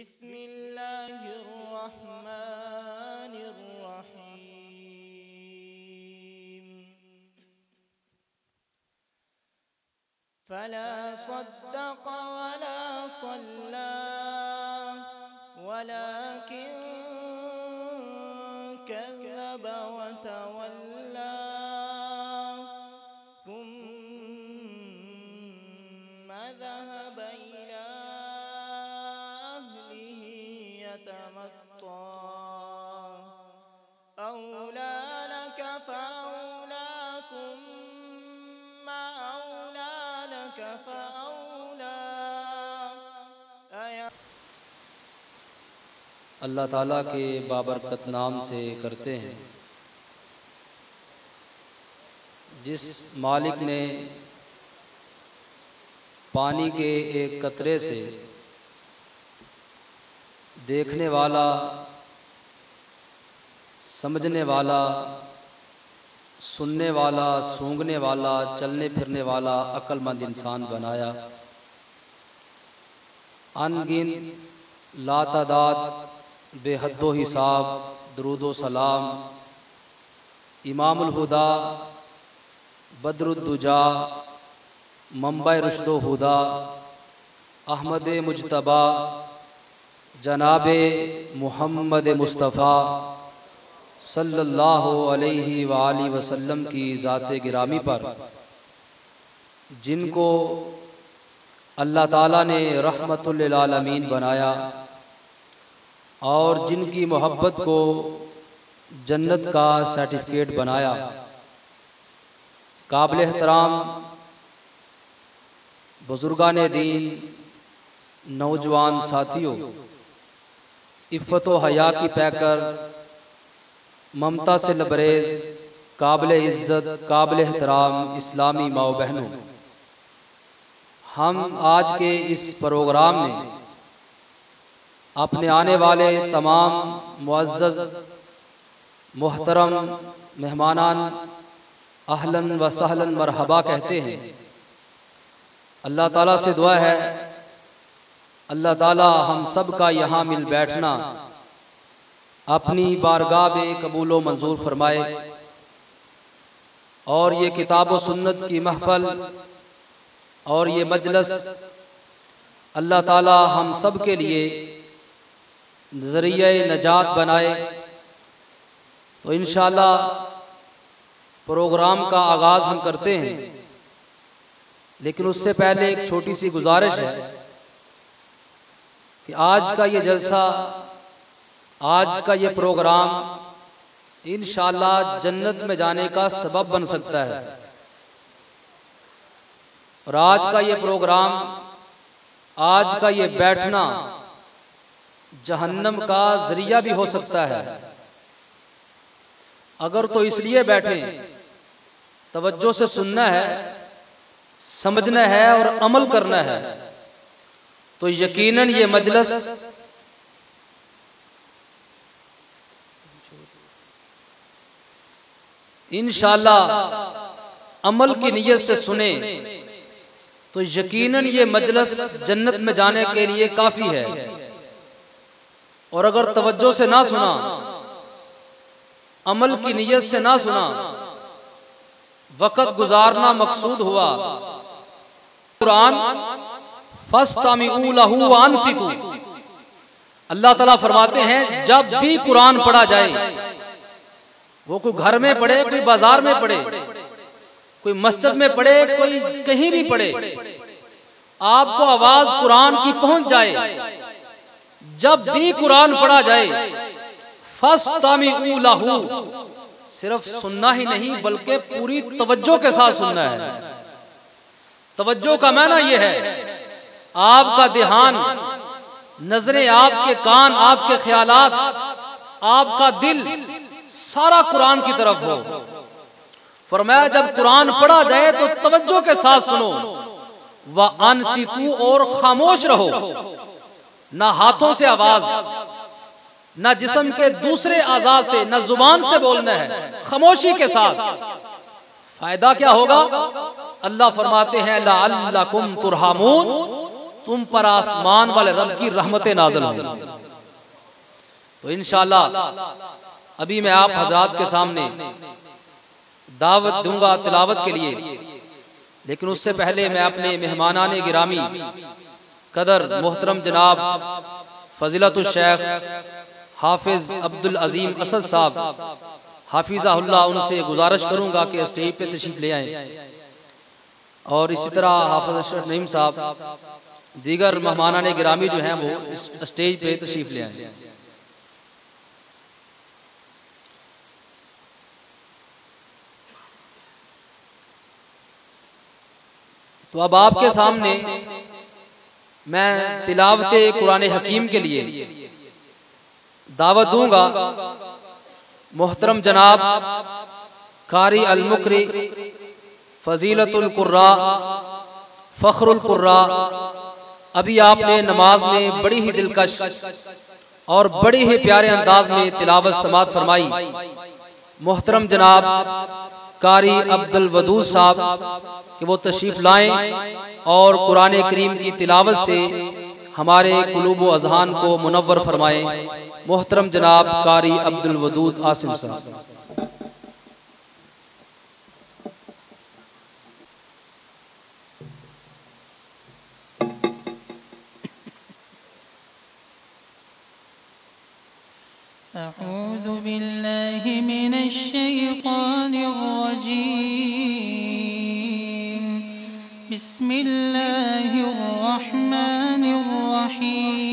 बिस्मिल्लाहिर्रहमानिर्रहीम। फला सद्दक़ वला सल्ला वलाकिन कज़्ज़ब वतवल्ला सुम्मा ज़हब इला अहलिही यतमत्ता औला लक फ़औला सुम्मा औला लक फ़औला। अल्लाह ताला के बाबरकत नाम से करते हैं। जिस मालिक ने पानी के एक कतरे से देखने वाला, समझने वाला, सुनने वाला, सूंघने वाला, चलने फिरने वाला अक्लमंद इंसान बनाया। अनगिन लातादाद बेहद्दो हिसाब दरूदो सलाम इमामुल हुदा बदरुद्दुजा मंबा रुश्दो हुदा अहमद मुज्तबा जनाबे मुहम्मद मुस्तफ़ा सल्लल्लाहु अलैहि वालैहि वसल्लम की ज़ाते गिरामी पर, जिनको अल्लाह ताला ने रहमतुल लिल आलमीन बनाया और जिनकी मोहब्बत को जन्नत का सर्टिफिकेट बनाया। काबिल एहतराम बुजुर्गान दीन, नौजवान साथियों, इफ़्फ़त व हया की पैकर, ममता से लबरेज़, काबिल इज़्ज़त, काबिल एहतराम इस्लामी माओ बहनों, हम आज के इस प्रोग्राम में अपने आने वाले तमाम मुअज़्ज़ज़ मोहतरम मेहमानान अहलन व सहलन मरहबा कहते हैं। अल्लाह ताला से दुआ है, अल्लाह ताला हम सब का यहाँ मिल बैठना अपनी बारगाह में कबूल व मंजूर फरमाए और ये किताब व सुन्नत की महफल और ये मजलिस अल्लाह ताला हम सब के लिए ज़रिया नजात बनाए। तो इंशाअल्लाह प्रोग्राम का आगाज़ हम करते हैं, लेकिन उससे पहले एक छोटी सी गुजारिश है कि आज का ये जलसा, आज का ये प्रोग्राम इंशाअल्लाह जन्नत में जाने का सबब बन सकता है और आज का ये प्रोग्राम, आज का ये बैठना जहन्नम का जरिया भी हो सकता है। अगर तो इसलिए बैठे, तवज्जो से सुनना है, समझना है और अमल करना है, तो यकीनन ये मजलिस इंशाअल्लाह अमल की नीयत से सुने तो यकीनन ये मजलिस जन्नत में जाने के लिए काफी है। और अगर तवज्जो से ना सुना, अमल की नीयत से ना सुना, वक़्त गुजारना मकसूद हुआ, कुरान फस्तमिऊ लहू व अंसितू, अल्लाह ताला फरमाते हैं जब भी कुरान पढ़ा जाए, वो कोई घर में पढ़े, कोई बाजार में पढ़े, कोई मस्जिद में पढ़े, कोई कहीं भी पढ़े, आपको आवाज कुरान की पहुंच जाए। जब भी कुरान पढ़ा जाए फस्तमिऊ लहू, सिर्फ सुनना ही नहीं बल्कि पूरी तवज्जो के साथ सुनना है। तवज्जो का माना यह है आपका ध्यान, नजरें, आपके कान, आपके ख्यालात, आपका दिल सारा कुरान की तरफ हो। फरमाया जब कुरान पढ़ा जाए तो तवज्जो के साथ सुनो, व अनसितू, और खामोश रहो। ना हाथों से आवाज, ना जिस्म के दूसरे आज़ा से, ना जुबान से बोलना है, खामोशी के साथ। फायदा क्या होगा? अल्लाह फरमाते हैं लअल्लकुम तुरहमून, तुम पर आसमान वाले रब की रहमतें नाज़िल हों। तो इंशाअल्लाह अभी मैं आप हजरात के सामने दावत दूंगा तिलावत के लिए, लेकिन उससे पहले मैं अपने मेहमानाने गिरामी कदर मोहतरम जनाब फजीलतुल शेख हाफिज अब्दुल अजीम असद साहब हाफिज़हुल्लाह, उनसे गुजारिश करूंगा कि स्टेज पे तशरीफ ले आएं। और इसी तरह हाफिज अशरफ नईम साहब, दीगर मेहमानाने गिरामी जो हैं वो इस स्टेज पे तशरीफ ले आएं। तो अब आपके सामने मैं तिलावत कुरान हकीम के लिए दावत दूंगा मोहतरम जनाब कारी अल मुकरी फजीलतुल कुर्रा फ़ख्रुल कुर्रा। अभी आपने नमाज में बड़ी ही दिलकश और बड़े ही प्यारे अंदाज में तिलावत समात फरमाई। मोहतरम जनाब कारी अब्दुल वदूद साहब कि वो तशरीफ लाएं और कुरान करीम की तिलावत से हमारे कुलूब व अज़हान को मुनव्वर फरमाएं। मोहतरम जनाब कारी अब्दुल वदूद आसिम साहब। अऊज़ु बिल्लाहि मिनश शैतानिर रजीम। बिस्मिल्लाहिर रहमानिर रहीम।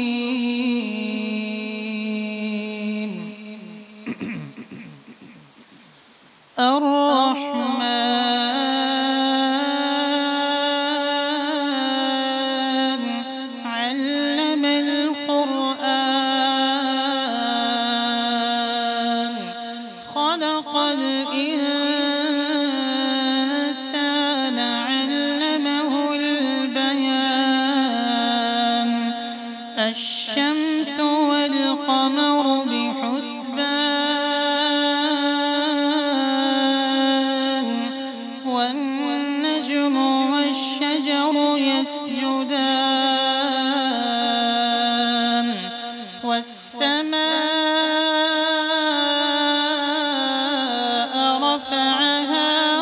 अर्रहमान अल्लमल कुरआन खलक़ल इंसान अल्लमहुल बयान। अश्शम्सु वल क़मरु बिहुस्बान वन्नज्मु वश्शजरु यस्जुदान वस्समाअ रफ़अहा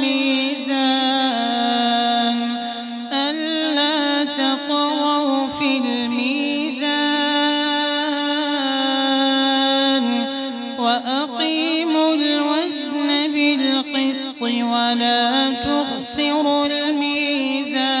मीज़ान अल्ला तत्ग़ौ फ़िल मीज़ान वअक़ीमुल वज़न बिलक़िस्ति वला तुख़सिरुल मीज़ान।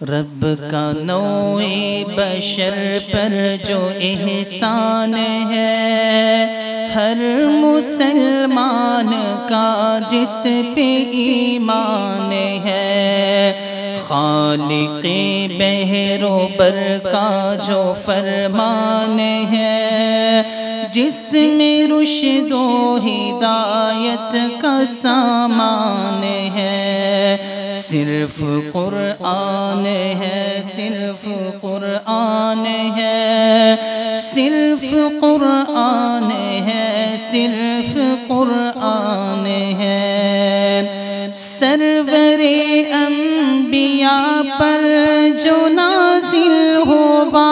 रब का नौए बशर पर जो एहसान है हर मुसलमान का जिस पे ईमान है खालिक़े बहरो बर का जो फरमान है जिसमें रुश्दो हिदायत का सामान है सिर्फ कुरान है सिर्फ कुरान है सिर्फ कुरान है सिर्फ कुरान है सरवरे अंबिया पर जो नाजिल हुआ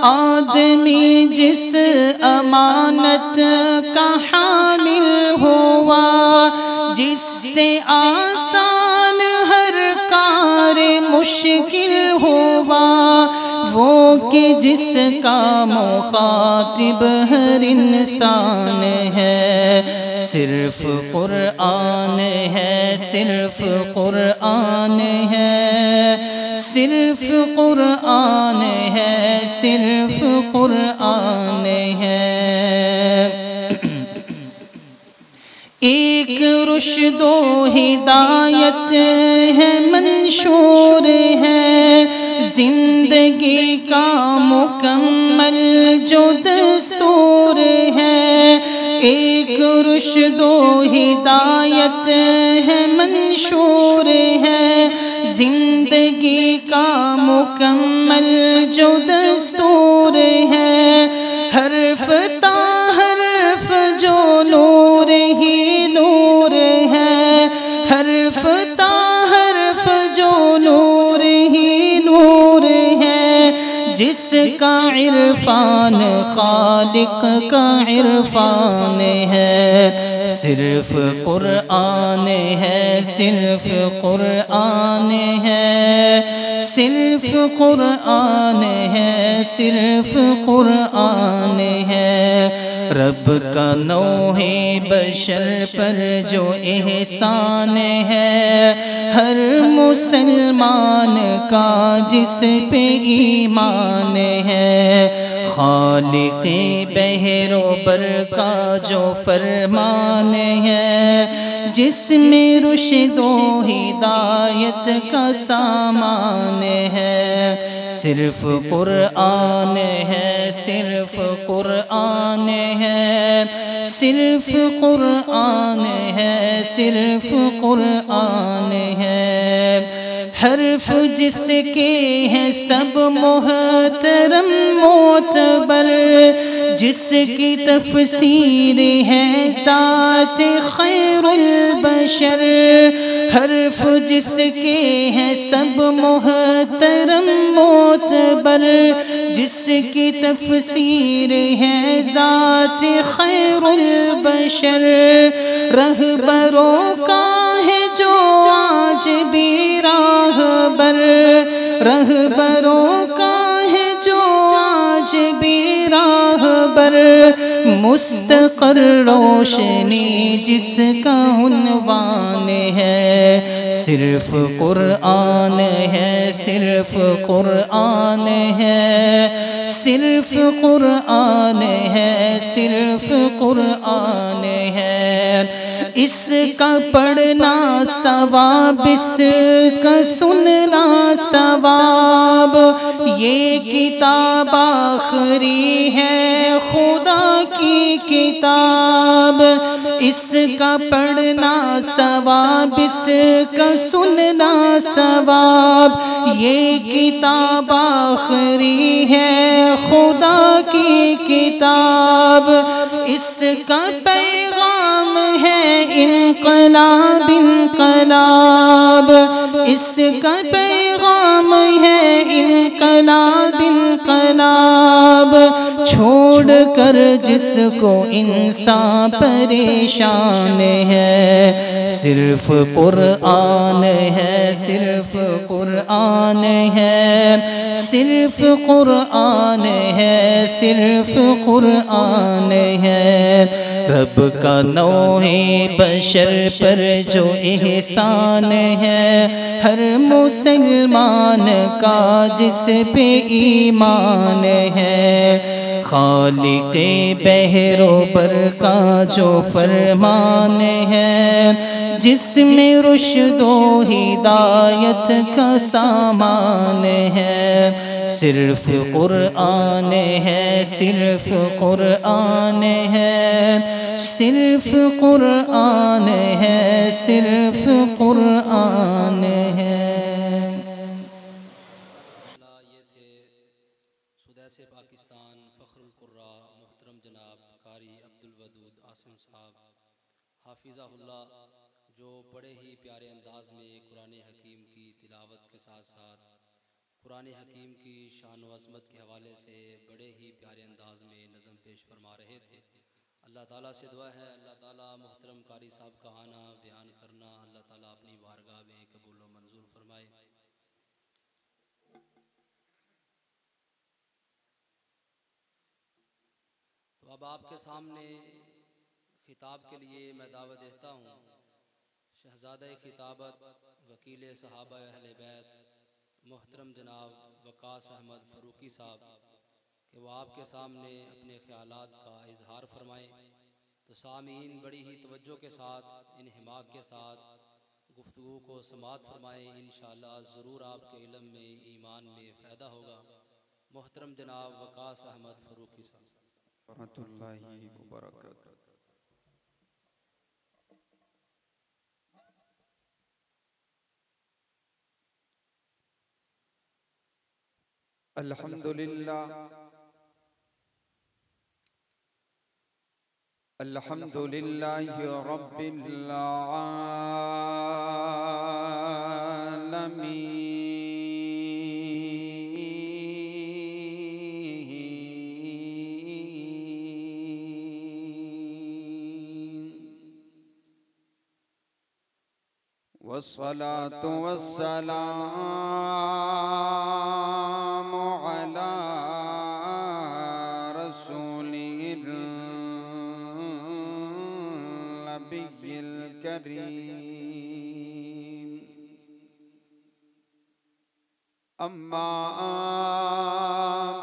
आदमी जिस अमानत का हामिल हुआ जिससे आसान हर कार मुश्किल हुआ वो कि जिसका मुखातिब हर इंसान है सिर्फ कुरान है सिर्फ कुरान है सिर्फ कुरान है सिर्फ कुरान है एक रुश्दो हिदायत है मंशूर है, जिंदगी का मुकम्मल जो दस्तूर है। एक रुश्दो हिदायत है मंशूर है, जिंदगी का मुकम्मल जो दस्तूर है। हर्फ ता हर्फ जो नूर ही नूर है, हर्फ ता हर्फ जो नूर ही नूर है। जिसका इरफान खालिक का इरफान है, सिर्फ कुरआन है, सिर्फ कुरआन है, सिर्फ कुरआन है, सिर्फ कुरआन है। रब का नौहे बशर पर जो एहसान है, हर मुसलमान का जिस पे ईमान है। खालिक़े बहरो बर का जो फरमान है, जिसमें रुश्दो हिदायत का सामान है। सिर्फ कुरआन है, सिर्फ कुरआन है, सिर्फ कुरआन है, सिर्फ कुरआन है। हर्फ जिसके हैं सब मोहतरम मोतबर, जिसकी तफसीर है ज़ात खैरुल बशर। हर्फ जिसके हैं सब मोहतरम मोतबर, जिसकी तफसीर है ज़ात खैरुल बशर। रहबरों का है जो आज भी राहबर, रहबरों का है जो आज भी राहबर। मुस्तक़र रोशनी जिसका उन्वान है, सिर्फ कुरआन है, सिर्फ कुरआन है, सिर्फ कुरआन है, सिर्फ कुरआन है। इसका पढ़ना सवाब, इसका सुनना सवाब। ये किताब आखिरी है खुदा की किताब, इसका पढ़ना सवाब, इसका सुनना सवाब। ये किताब आखिरी है खुदा की किताब, इसका पैगाम है इनकलाब इनकलाब, इसका पैगाम है इनकलाब इनकलाब। छोड़ कर जिसको इंसान परेशान है, सिर्फ कुरआन है, सिर्फ कुरआन है, सिर्फ कुरआन है, सिर्फ कुरआन है। रब का नौहे बशर पर जो एहसान है, हर मुसलमान का जिस पे ईमान है। खालिक़े बहरो बर का जो फरमान है, जिसमें रुश्दो हिदायत का सामान है। सिर्फ कुरआन है, सिर्फ कुरआन है, सिर्फ कुरआन है, सिर्फ कुरआन है। से पाकिस्तान फ़ख्रुल कुर्रा मुहतरम जनाब कारी अब्दुल वदूद आसिम साहब हाफिज़हुल्लाह, जो बड़े ही प्यारे अंदाज में कुरान हकीम की तिलावत के साथ साथ कुरान हकीम की शान व अज़मत के हवाले से बड़े ही प्यारे अंदाज में नज़म पेश फरमा रहे थे। अल्लाह ताला से दुआ है, अल्लाह ताला मुहतरम कारी साहब का आना बयान करना अल्लाह ताला अपनी बारगाह में कबूल व मंजूर फरमाए। तो अब आपके सामने खिताब के लिए मैं दावत देता हूँ शहज़ादा खिताबत वकील सहाबा अहले बैत मोहतरम जनाब वकास अहमद फ़रूकी साहब कि वो आपके सामने अपने ख्यालात का इजहार फरमाएँ। तो सामीन बड़ी ही तवज्जो के साथ इन्हिमाक के साथ गुफ्तगू को समाअत फरमाएँ। इंशाअल्लाह ज़रूर आपके इल्म में ईमान में फ़ायदा होगा। मोहतरम जनाब वकास अहमद फ़रूकी साहब रहमतुल्लाहि व बरकातहू। अल्हम्दुलिल्लाह अल्हम्दुलिल्लाहि रब्बिल आलमीन वस्सलातु वस्सलामु अला रसूलिल नबिय्यिल करीम। अम्मा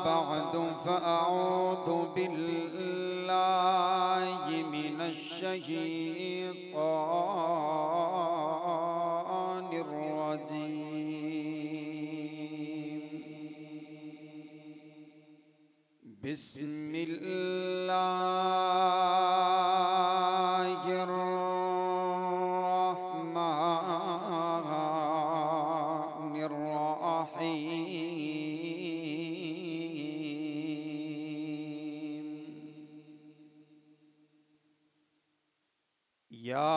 बअदु फअऊज़ु बिल्लाहि मिनश शैतानिर रजीम। बिस्मिल्लाहिर रहमानिर रहीम। या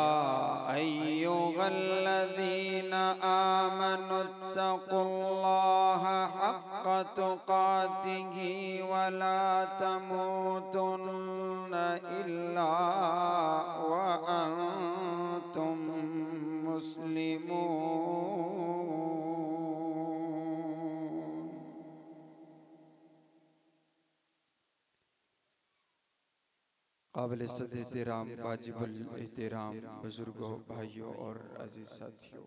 अय्युहल्लज़ीना आमनुत्तक़ुल्लाहा हक़्क़ तुक़ातिही वला तमूतुन्ना इल्ला व अंतुम मुस्लिमून। काबिल इज़्ज़त एहतराम वाजिबुल एहतराम बुजुर्गों, भाइयों और अजीज साथियों,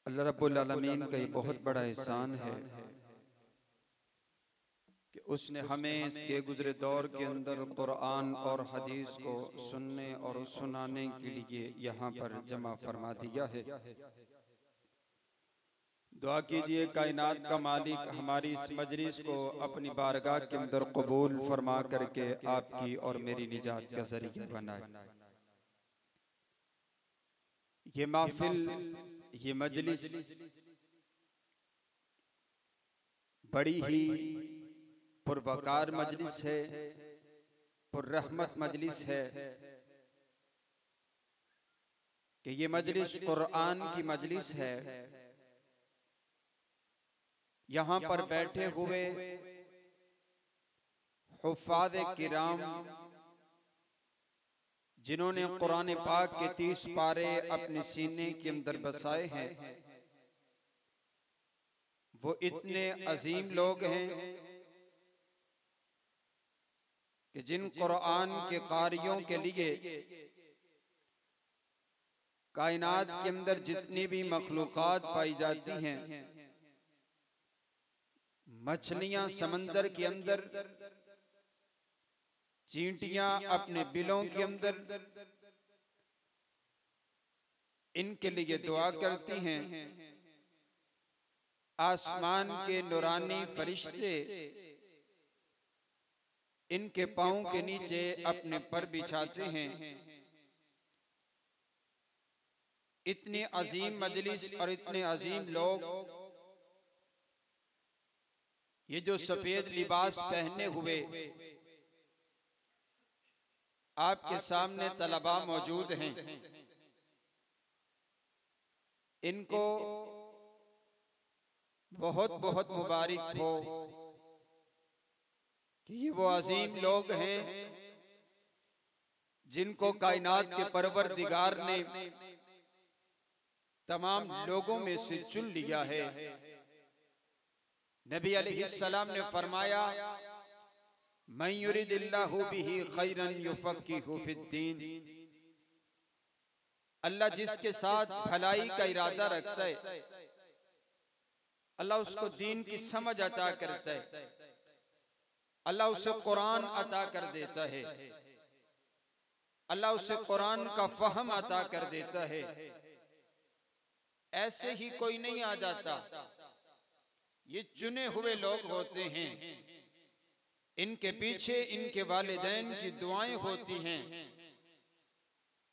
अल्लाह रब्बुल आलमीन का ये बहुत बड़ा एहसान है कि उसने हमें इसके गुजरे दौर के अंदर कुरान और हदीस को सुनने और सुनाने के लिए यहाँ पर जमा फरमा दिया है। दुआ कीजिए कायनात का मालिक हमारी इस मजलिस को अपनी बारगाह के अंदर कबूल फरमा करके आपकी और मेरी निजात का जरिया बनाए। ये महफिल, ये मजलिस बड़ी ही पुरवकार मजलिस है, पुर्रहमत मजलिस है कि ये मजलिस कुरान की मजलिस है। यहाँ पर बैठे हुए हुफ़ाज़ किराम जिन्होंने कुरान पाक के 30 पारे अपने सीने के अंदर बसाए हैं, वो इतने अजीम लोग हैं कि जिन कुरान के कारियों के लिए कायनात के अंदर जितनी भी मखलूकात पाई जाती हैं, मछलियां समंदर के अंदर, चींटियां अपने बिलों के अंदर, इनके लिए दुआ करती हैं। आसमान के नूरानी फरिश्ते इनके पांव के नीचे अपने पर बिछाते हैं। इतने अजीम मजलिस और इतने अजीम लोग, ये जो सफेद लिबास पहने हुए आपके सामने तलबा मौजूद हैं, इनको बहुत बहुत मुबारक हो कि ये वो अजीम लोग हैं जिनको कायनात के परवरदिगार ने तमाम लोगों में से चुन लिया है। नबी अलैहिस्सलाम ने फरमाया, मन युरिदिल्लाहु बिही खैरन युफक्किहु फिद्दीन। अल्लाह जिसके साथ भलाई का इरादा रखता है, अल्लाह उसको दीन की समझ अता करता है। अल्लाह उसे कुरान अता कर देता है, अल्लाह उसे कुरान का फहम अता कर देता है। ऐसे ही कोई नहीं आ जाता, ये चुने हुए लोग होते हैं, इनके पीछे इनके वालिदैन की दुआएं होती हैं।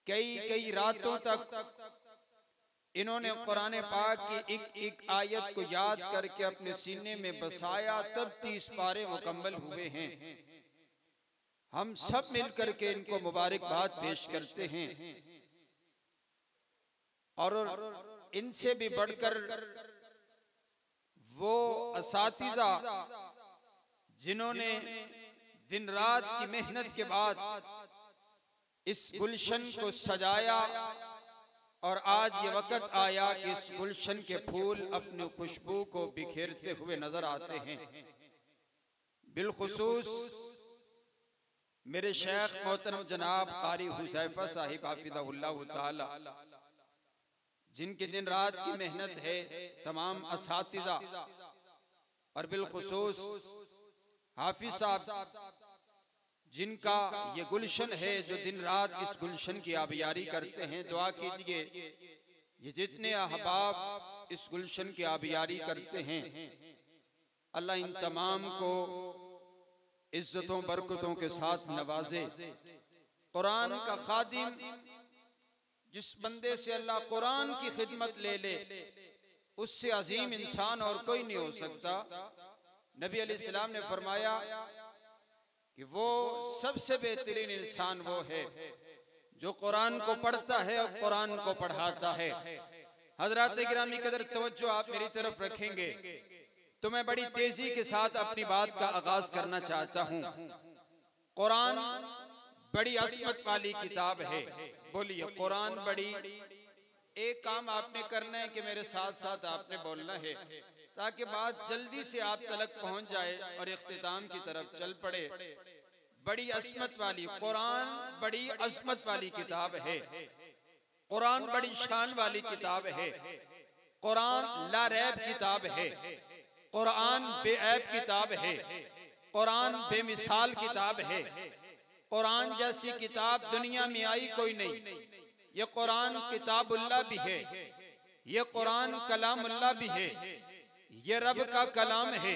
कई कई रातों तक इन्होंने कुरान पाक की एक एक आयत को याद करके अपने सीने में बसाया, तब 30 पारे मुकम्मल हुए हैं। हम सब मिलकर के इनको मुबारकबाद पेश करते हैं। और इनसे भी बढ़कर वो असातिज़ा जिन्होंने दिन रात की मेहनत के बाद इस गुलशन को सजाया, और आज ये वक्त आया कि इस गुलशन के फूल अपनी खुशबू को बिखेरते हुए नजर आते हैं। बिलखुसूस मेरे शेख मोहतरम जनाब कारी हुज़ैफा साहिब हाफिज़हुल्लाह ताला, जिनके दिन रात की मेहनत है, तमाम असातिज़ा और बिलखुसूस हाफिज साहब जिनका ये गुलशन है, जो दिन रात इस गुलशन की आबियारी करते हैं। दुआ कीजिए ये जितने अहबाब इस गुलशन की आबियारी करते हैं, अल्लाह इन तमाम को इज्जतों बरकतों के साथ नवाजे। कुरान का खादिम, जिस बंदे से अल्लाह कुरान की खिदमत ले ले, उससे अजीम इंसान और कोई नहीं हो सकता। नबी अलैहिस्सलाम ने फरमाया कि वो सबसे बेहतरीन इंसान वो है जो कुरान को पढ़ता है और कुरान को पढ़ाता है। हजरात गिरामी कदर तवज्जो आप मेरी तरफ रखेंगे तो मैं बड़ी तेजी के साथ अपनी बात का आगाज करना चाहता हूँ। कुरान बड़ी असमत वाली किताब है। बोलिए कुरान बड़ी। एक काम आपने करना है कि मेरे साथ साथ आपने बोलना है, ताकि बात जल्दी से आप तक पहुंच जाए और इख्तिताम की तरफ चल पड़े। बड़ी असमत वाली कुरान, बड़ी असमत वाली किताब है। कुरान बड़ी शान वाली किताब है। कुरान लारैब किताब है। कुरान बेऐब किताब है। कुरान बेमिसाल किताब है। कुरान जैसी किताब दुनिया में आई कोई नहीं। ये कुरान किताबुल्लाह भी है, ये कुरान कलामुल्लाह भी है, ये रब का कलाम है।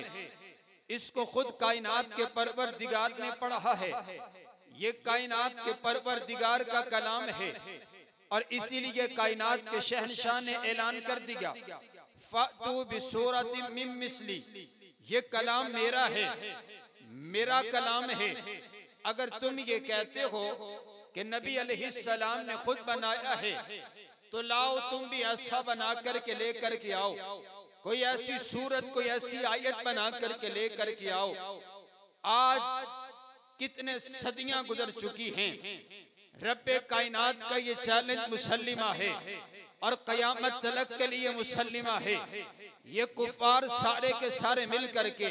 इसको खुद कायनात के परवरदिगार ने पढ़ा है। ये कायनात के परवरदिगार का कलाम है और इसीलिए कायनात के शहंशाह ने ऐलान कर दिया, फ़अतू बिसूरतिम मिन मिस्ली, ये कलाम मेरा है, मेरा कलाम है। अगर तुम ये कहते हो कि नबी अलैहिस्सलाम ने खुद बनाया है, तो लाओ तुम भी ऐसा बना करके लेकर के आओ। कोई ऐसी सूरत, कोई ऐसी आयत बना करके लेकर के आओ। आज कितने सदियां गुजर चुकी हैं, रब्बे कायनात का ये चैलेंज मुसल्लिमा है और कयामत तलक के लिए मुसल्लिमा है। ये कुफार सारे के सारे मिल करके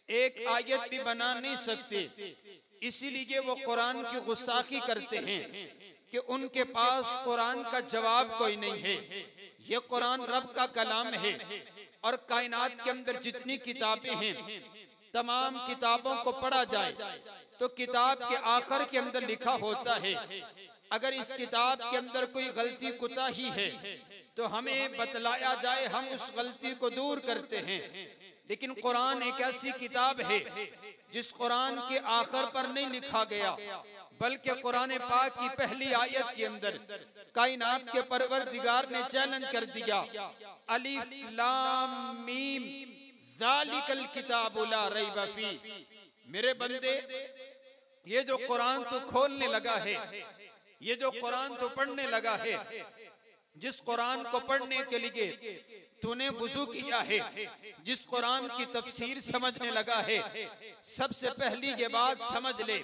एक आयत भी बना नहीं सकते। इसीलिए वो कुरान की गुस्ताखी करते हैं कि उनके पास कुरान का जवाब कोई नहीं है। ये कुरान रब का कलाम है और कायनात के अंदर जितनी किताबें हैं, तमाम किताबों को पढ़ा जाए तो किताब के आखिर के अंदर लिखा होता है, अगर इस किताब के अंदर कोई गलती कुताही है तो हमें बतलाया जाए, हम उस गलती को दूर करते हैं। लेकिन कुरान एक ऐसी किताब है जिस कुरान के आखिर पर नहीं लिखा गया, बल्कि कुरान पाक की पहली आयत के अंदर कायनात के परवरदिगार ने चैलेंज कर दिया, अलिफ लाम मीम ज़ालिकल किताबु ला रैब फी। मेरे बंदे, ये जो कुरान तू खोलने लगा है, ये जो कुरान तू पढ़ने लगा है, जिस कुरान को पढ़ने के लिए तूने वुजू किया है, जिस कुरान की तफसीर समझने लगा है, सबसे पहली ये बात समझ ले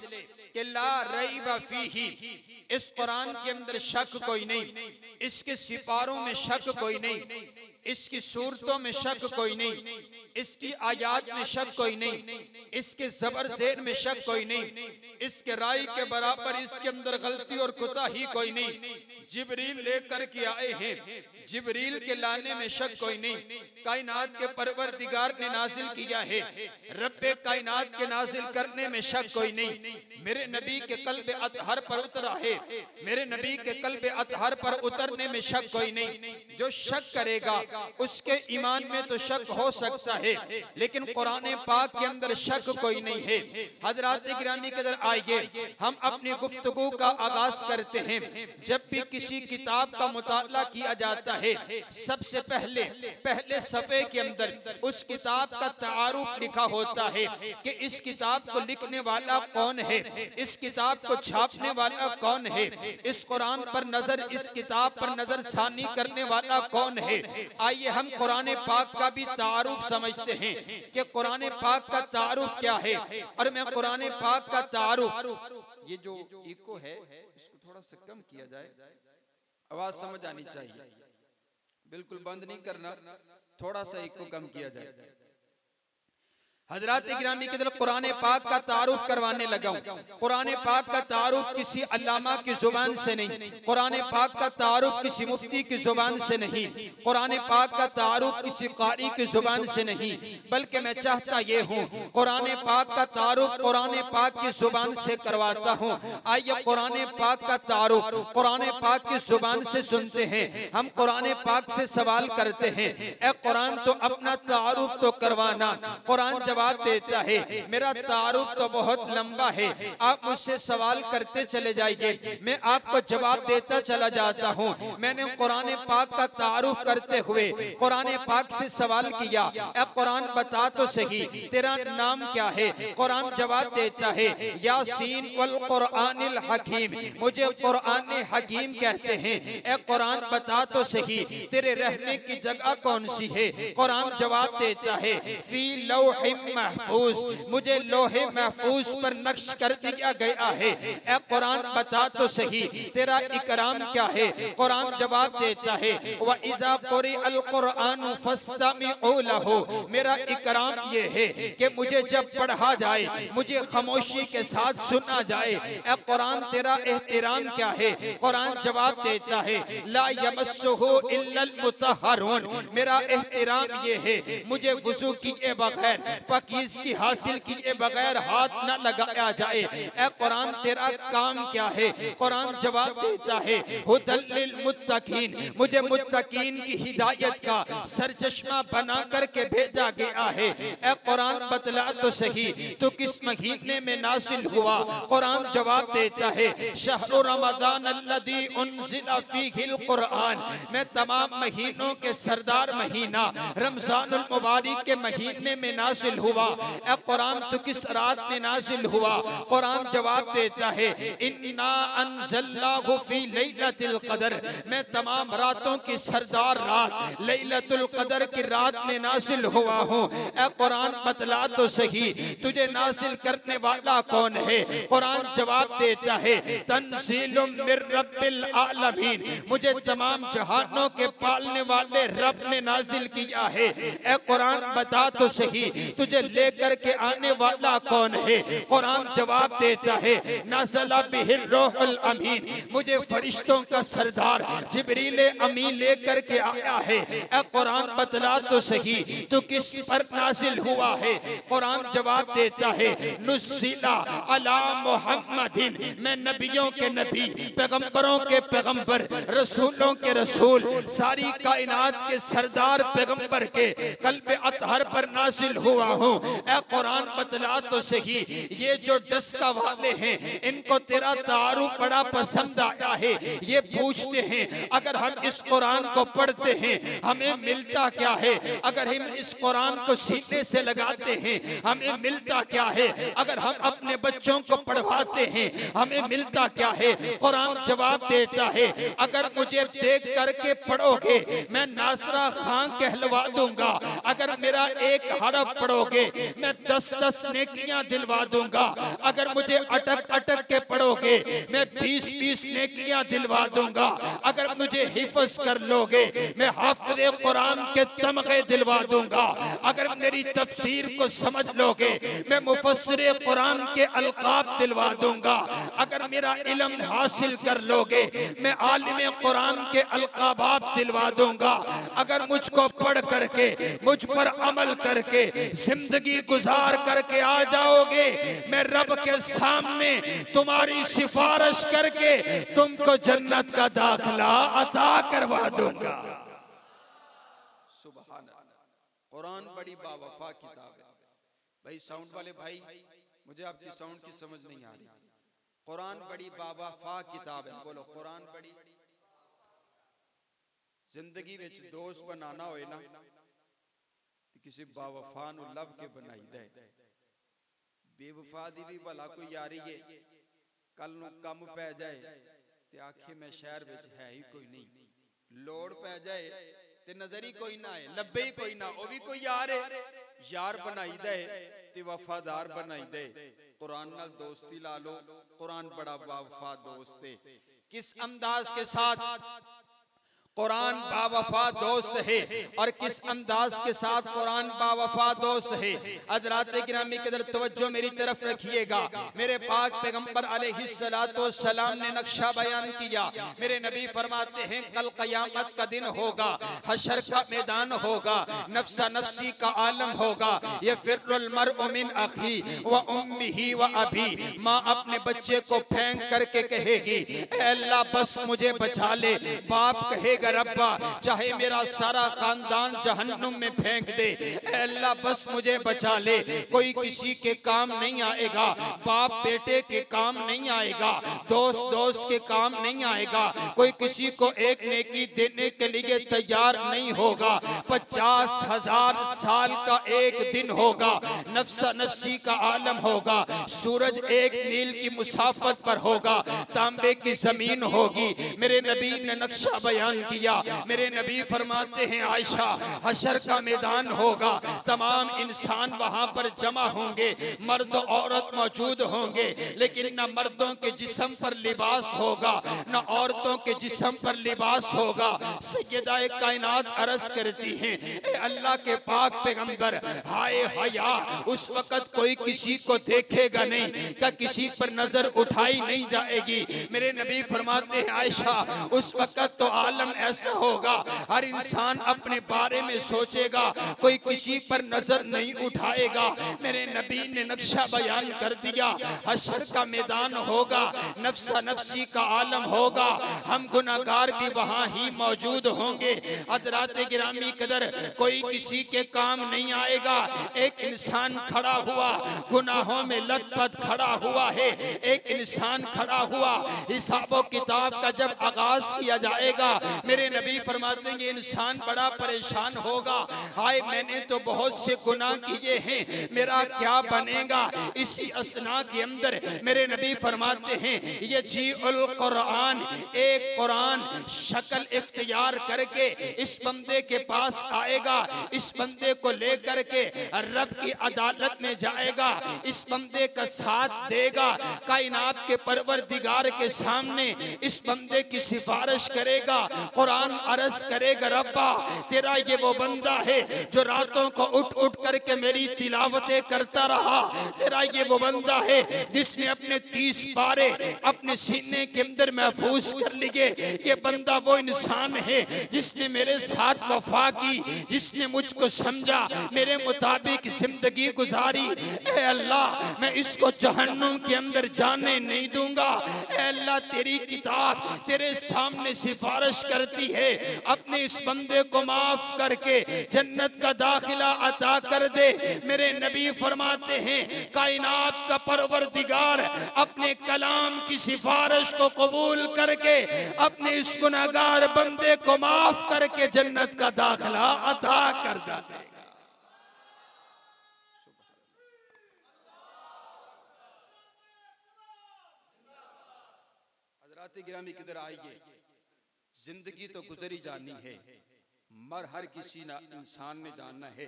कि ला रैब फीही, इस कुरान के अंदर शक कोई नहीं, इसके सिपारों में शक कोई नहीं, इसकी सूरतों में शक कोई नहीं, इसकी आयात में शक कोई नहीं, इसके जबर ज़ेर में शक कोई नहीं, इसके राय के बराबर इसके अंदर गलती और कोताही कोई नहीं। जिब्रील लेकर के आए हैं, जिब्रील के लाने में शक कोई नहीं, कायनात के परवरदिगार ने नाजिल किया है, रब्बे कायनात के नाजिल करने में शक कोई नहीं। मेरे नबी के कल्बे अतहर पर उतरा है, मेरे नबी के कल्बे अतहर पर उतरने में शक कोई नहीं। जो शक करेगा उसके ईमान में तो शक हो सकता है, लेकिन कुरान पाक के अंदर शक कोई नहीं है। हजरात गिरामी के अंदर आइए, हम अपनी गुफ्तगू का आगाज करते हैं। जब भी किसी किताब का मुताला किया जाता है, सबसे पहले सफ़े के अंदर उस किताब का तारुफ लिखा होता है कि इस किताब को लिखने वाला कौन है, इस किताब को छापने वाला कौन है, इस कुरान पर नजर, इस किताब पर नजर सानी करने वाला कौन है। आइए हम कुरान पाक का भी तारुफ समझते हैं कि कुरान पाक का तारुफ क्या है। और मैं कुरान पाक का तारुफ, ये जो इको है इसको थोड़ा सा कम किया जाए, आवाज समझ आनी चाहिए, बिल्कुल बंद नहीं करना, थोड़ा सा इको कम किया जाए। हजरात गिरामी के दिल कुरान पाक का तारुफ करवाने लगा हूं। कुरान पाक का तारुफ किसी अल्लामा की जुबान से नहीं, कुरान पाक का तारुफ किसी मुफ्ती की जुबान से नहीं, कुरान पाक का तारुफ किसी कारी की जुबान से नहीं, बल्कि मैं चाहता ये हूँ कुरान पाक का तारुफ कुरान पाक की जुबान से करवाता हूँ। आइए कुरान पाक का तारुफ कुरान पाक की जुबान से सुनते हैं। हम कुरान पाक से सवाल करते हैं, ए कुरान तो अपना तारुफ तो करवाना। कुरान जवाब देता है, मेरा तारुफ तो बहुत लंबा है, आप मुझसे सवाल करते चले जाइए, मैं आपको जवाब देता चला जाता हूँ। मैंने कुरान पाक का तारुफ करते हुए कुरान पाक से सवाल किया, ए कुरान बता तो सही तेरा नाम क्या है। कुरान जवाब देता है, यासीन वल कुरानिल हकीम, मुझे कुरान हकीम कहते हैं। ए कुरान बता तो सही तेरे रहने की जगह कौन सी है। कुरान जवाब देता है, फी लौह महफूज, मुझे लोहे महफूज पर नक्श कर दिया गया है। ए कुरान बता तो सही तेरा इकराम क्या है। कुरान जवाब देता है, व इज़ा क़ुरिअल कुरान फस्तमिऊ लहू, मेरा इकराम ये है कि मुझे जब पढ़ा जाए मुझे खामोशी के साथ सुना जाए। ए कुरान तेरा एहतराम क्या है। कुरान जवाब देता है, ला यमस्सुहु इल्लल मुतहहरून, मेरा एहतराम ये है मुझे वुज़ू किए बगैर, पकीज़ की हासिल किए बगैर हाथ न लगाया जाए। ए कुरान तेरा काम क्या है। कुरान जवाब देता है, हुदल लिल मुत्तकीन, मुझे मुत्तकीन की हिदायत का सरचश्मा बना करके भेजा गया है। ए कुरान बतला तो सही तो किस महीने में नासिल हुआ। कुरान जवाब देता है, शहरु रमज़ान अल्लज़ी उन्ज़िला फ़ीहिल कुरान, मैं तमाम महीनों के सरदार महीना रमज़ानुल मुबारक के महीने में नासिल हुआ। ए कुरान तो किस रात में नाजिल हुआ। कुरान जवाब देता है, इन्ना अंज़लनाहु फी लैलतिल क़द्र, मैं तमाम रातों की सरदार रात लैलतुल क़द्र की रात में नाजिल हुआ हूँ। ए कुरान बतला तो सही तुझे नाजिल करने वाला कौन है। कुरान जवाब देता है, तंज़ीलुम मिर रब्बिल आलमीन, मुझे तमाम जहानों के पालने वाले रब ने नाजिल किया है। ए कुरान बता तो सही तुझे लेकर के आने वाला कौन है। कुरान जवाब देता है, नज़ला बिहिर रूहुल अमीन, मुझे फरिश्तों का सरदार जिब्रील अमीन लेकर के आया है। ए कुरान बतला तो सही तो किस पर नाजिल हुआ है। कुरान जवाब देता है, नुज़्ज़िला अला मुहम्मदिन, मैं नबियों के नबी, पैगंबरों के पैगंबर, रसूलों के रसूल, सारी कायनात के सरदार पैगंबर के कल्बे अतहर पर नाजिल हुआ हूँ। ए कुरान बतला तो सही ये जो डस्का वाले हैं इनको तेरा तारुफ बड़ा पसंद आया है। ये पूछते हैं, अगर हम इस कुरान को पढ़ते हैं हमें मिलता क्या है। अगर हम इस कुरान को सीने से लगाते हैं हमें मिलता क्या है। अगर हम अपने बच्चों को पढ़वाते हैं हमें मिलता क्या है। कुरान जवाब देता है, अगर मुझे देख करके पढ़ोगे मैं नासरा खान कहलवा दूंगा। अगर मेरा एक हरफ पढ़ोगे मैं 10-10 नेकियां दिलवा दूंगा। अगर मुझे अटक अटक के पढ़ोगे मैं 20-20 नेकियां दिलवा दूंगा। अगर मुझे हिफ्ज़ कर लोगे मैं हाफ़िज़े कुरान के तमगे दिलवा दूंगा। अगर मेरी तफसीर को समझ लोगे मैं मुफस्सिर कुरान के अलकाब दिलवा दूंगा। अगर मेरा इल्म हासिल कर लोगे मैं आलिम कुरान के अलकाबात दिलवा दूंगा। अगर मुझको पढ़ करके मुझ पर अमल करके जिंदगी गुजार करके आ जाओगे मैं रब के सामने तुम्हारी सिफारिश करके तुमको जन्नत का दाखिला अता करवा दूंगा। सुभान अल्लाह। कुरान बड़ी बावफा किताब है। भाई साउंड वाले भाई मुझे आपकी साउंड की समझ नहीं आ रही। कुरान बड़ी बावफा किताब है। बोलो कुरान बड़ी। जिंदगी विच दोस्त बनाना होए ना किसी बावफा नू लभ के बनाई दे। बेवफा दी भी भला कोई यारी है कल नू कम पै जाए ते आखे मैं शहर विच है ही कोई नहीं, लोड़ पै जाए ते नजर ही कोई ना आए, लब्बे ही कोई ना, ओ भी कोई यार है। यार बनाई दे ते वफादार बनाई दे। कुरान नाल दोस्ती ला लो। कुरान बड़ा बावफा दोस्त है। किस अंदाज के साथ कुरान बावफा दोस्त है और किस अंदाज के साथ कुरान बावफा दोस्त है। हज़रात गिरामी कदर तवज्जो मेरी तरफ रखिएगा। मेरे पाक पैगंबर अलैहिस्सलातु वस्सलाम ने नक्शा बयान किया। मेरे नबी फरमाते हैं कल क़यामत का दिन होगा, हशर का मैदान होगा, नफ्सा नफ्सी का आलम होगा। ये फिर्रुल मर्उ मिन अखी व उम्मिही व अबी। माँ अपने बच्चे को फेंक करके कहेगी ऐ अल्लाह बस मुझे बचा ले। बाप कहेगा रब्बा चाहे मेरा सारा खानदान जहन्नुम में फेंक दे, अल्लाह बस मुझे बचा ले। कोई किसी के काम नहीं आएगा, बाप बेटे के काम नहीं आएगा, दोस्त दोस्त के काम नहीं आएगा। कोई किसी को एक नेकी देने के लिए तैयार नहीं होगा। 50,000 साल का एक दिन होगा, नफ्सा नफ्सी का आलम होगा। सूरज 1 मील की मुसाफत पर होगा, तांबे की जमीन होगी। मेरे नबी ने नक्शा बयान किया। मेरे नबी फरमाते हैं आयशा हशर का मैदान होगा, तमाम इंसान वहां पर जमा होंगे, मर्द औरत मौजूद होंगे, लेकिन न मर्दों के जिस्म पर लिबास होगा न औरतों के जिस्म पर लिबास होगा। सैयदा कायनात अर्ज करती हैं ए अल्लाह के पाक पैगंबर हाय हया उस वक्त कोई किसी को देखेगा नहीं, क्या किसी पर नजर उठाई नहीं जाएगी। मेरे नबी फरमाते हैं आयशा उस वक्त तो आलम ऐसा होगा हर इंसान अपने बारे में सोचेगा, कोई किसी पर नजर नहीं उठाएगा। मेरे नबी ने नक्शा बयान कर दिया। हशर का मैदान होगा, नफ्सा नफ्सी का आलम होगा, हम गुनाहगार भी वहां ही मौजूद होंगे। हज़रात गिरामी कदर कोई किसी के काम नहीं आएगा। एक इंसान खड़ा हुआ गुनाहों में लथपथ खड़ा हुआ है, एक इंसान खड़ा हुआ। हिसाबो किताब का जब आगाज किया जाएगा मेरे नबी फरमाते हैं इंसान बड़ा परेशान होगा, हाय मैंने तो बहुत से गुनाह किए हैं, मेरा क्या बनेगा। इसी असना के अंदर मेरे नबी फरमाते हैं ये जीउल कुरान, एक कुरान शक्ल इख्तियार करके इस बंदे के पास आएगा, इस बंदे को लेकर के रब की अदालत में जाएगा, इस बंदे का साथ देगा, कायनात के परवरदिगार के सामने इस बंदे की सिफारिश करेगा। कुरान अर्ज करेगा रब्बा तेरा ये वो बंदा है जो रातों को उठ उठ करके मेरी तिलावतें करता रहा, तेरा ये वो बंदा है जिसने अपने 30 पारे अपने सीने के अंदर महफूज कर लिए। ये बंदा वो इंसान है जिसने मेरे साथ वफा की, जिसने मुझको समझा, मेरे मुताबिक जिंदगी गुजारी। ऐ अल्लाह मैं इसको जहन्नुम के अंदर जाने नहीं दूंगा। ऐ अल्लाह तेरी किताब तेरे सामने सिफारिश करती है, अपने इस बंदे को माफ करके जन्नत का दाखिला अता कर दे। मेरे नबी फरमाते हैं कायनात का परवरदिगार अपने कलाम की सिफारिश को कबूल करके अपने इस गुनाहगार बंदे को माफ करके जन्नत का दाखिला अता कर देगा। हज़रात गिरामी किधर आइए, जिंदगी तो गुजरी जानी है, मर हर किसी ना इंसान ने जानना है,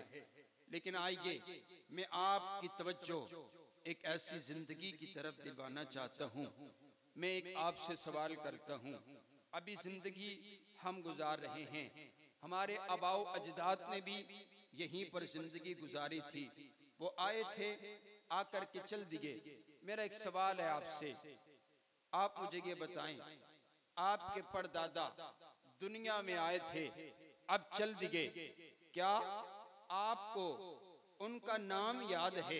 लेकिन आइए मैं आपकी तवज्जो एक ऐसी जिंदगी की तरफ दिलवाना चाहता हूँ। मैं एक आपसे सवाल करता हूँ, अभी जिंदगी हम गुजार रहे हैं, हमारे आबाओ अजदाद ने भी यहीं पर जिंदगी गुजारी थी। वो आए थे, आकर के चल दिए। मेरा एक सवाल है आपसे, आप मुझे ये बताएं, आपके परदादा दुनिया में आए थे, अब चल दिए, क्या आपको उनका नाम याद है?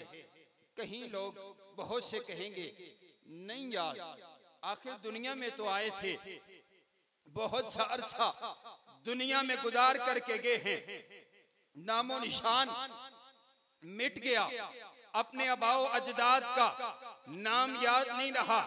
कहीं लोग बहुत से कहेंगे नहीं याद, आखिर दुनिया में तो आए थे, बहुत सा अरसा दुनिया में गुजार करके गए हैं, नामो निशान मिट गया, अपने आबाओ अजदाद का नाम याद नहीं रहा,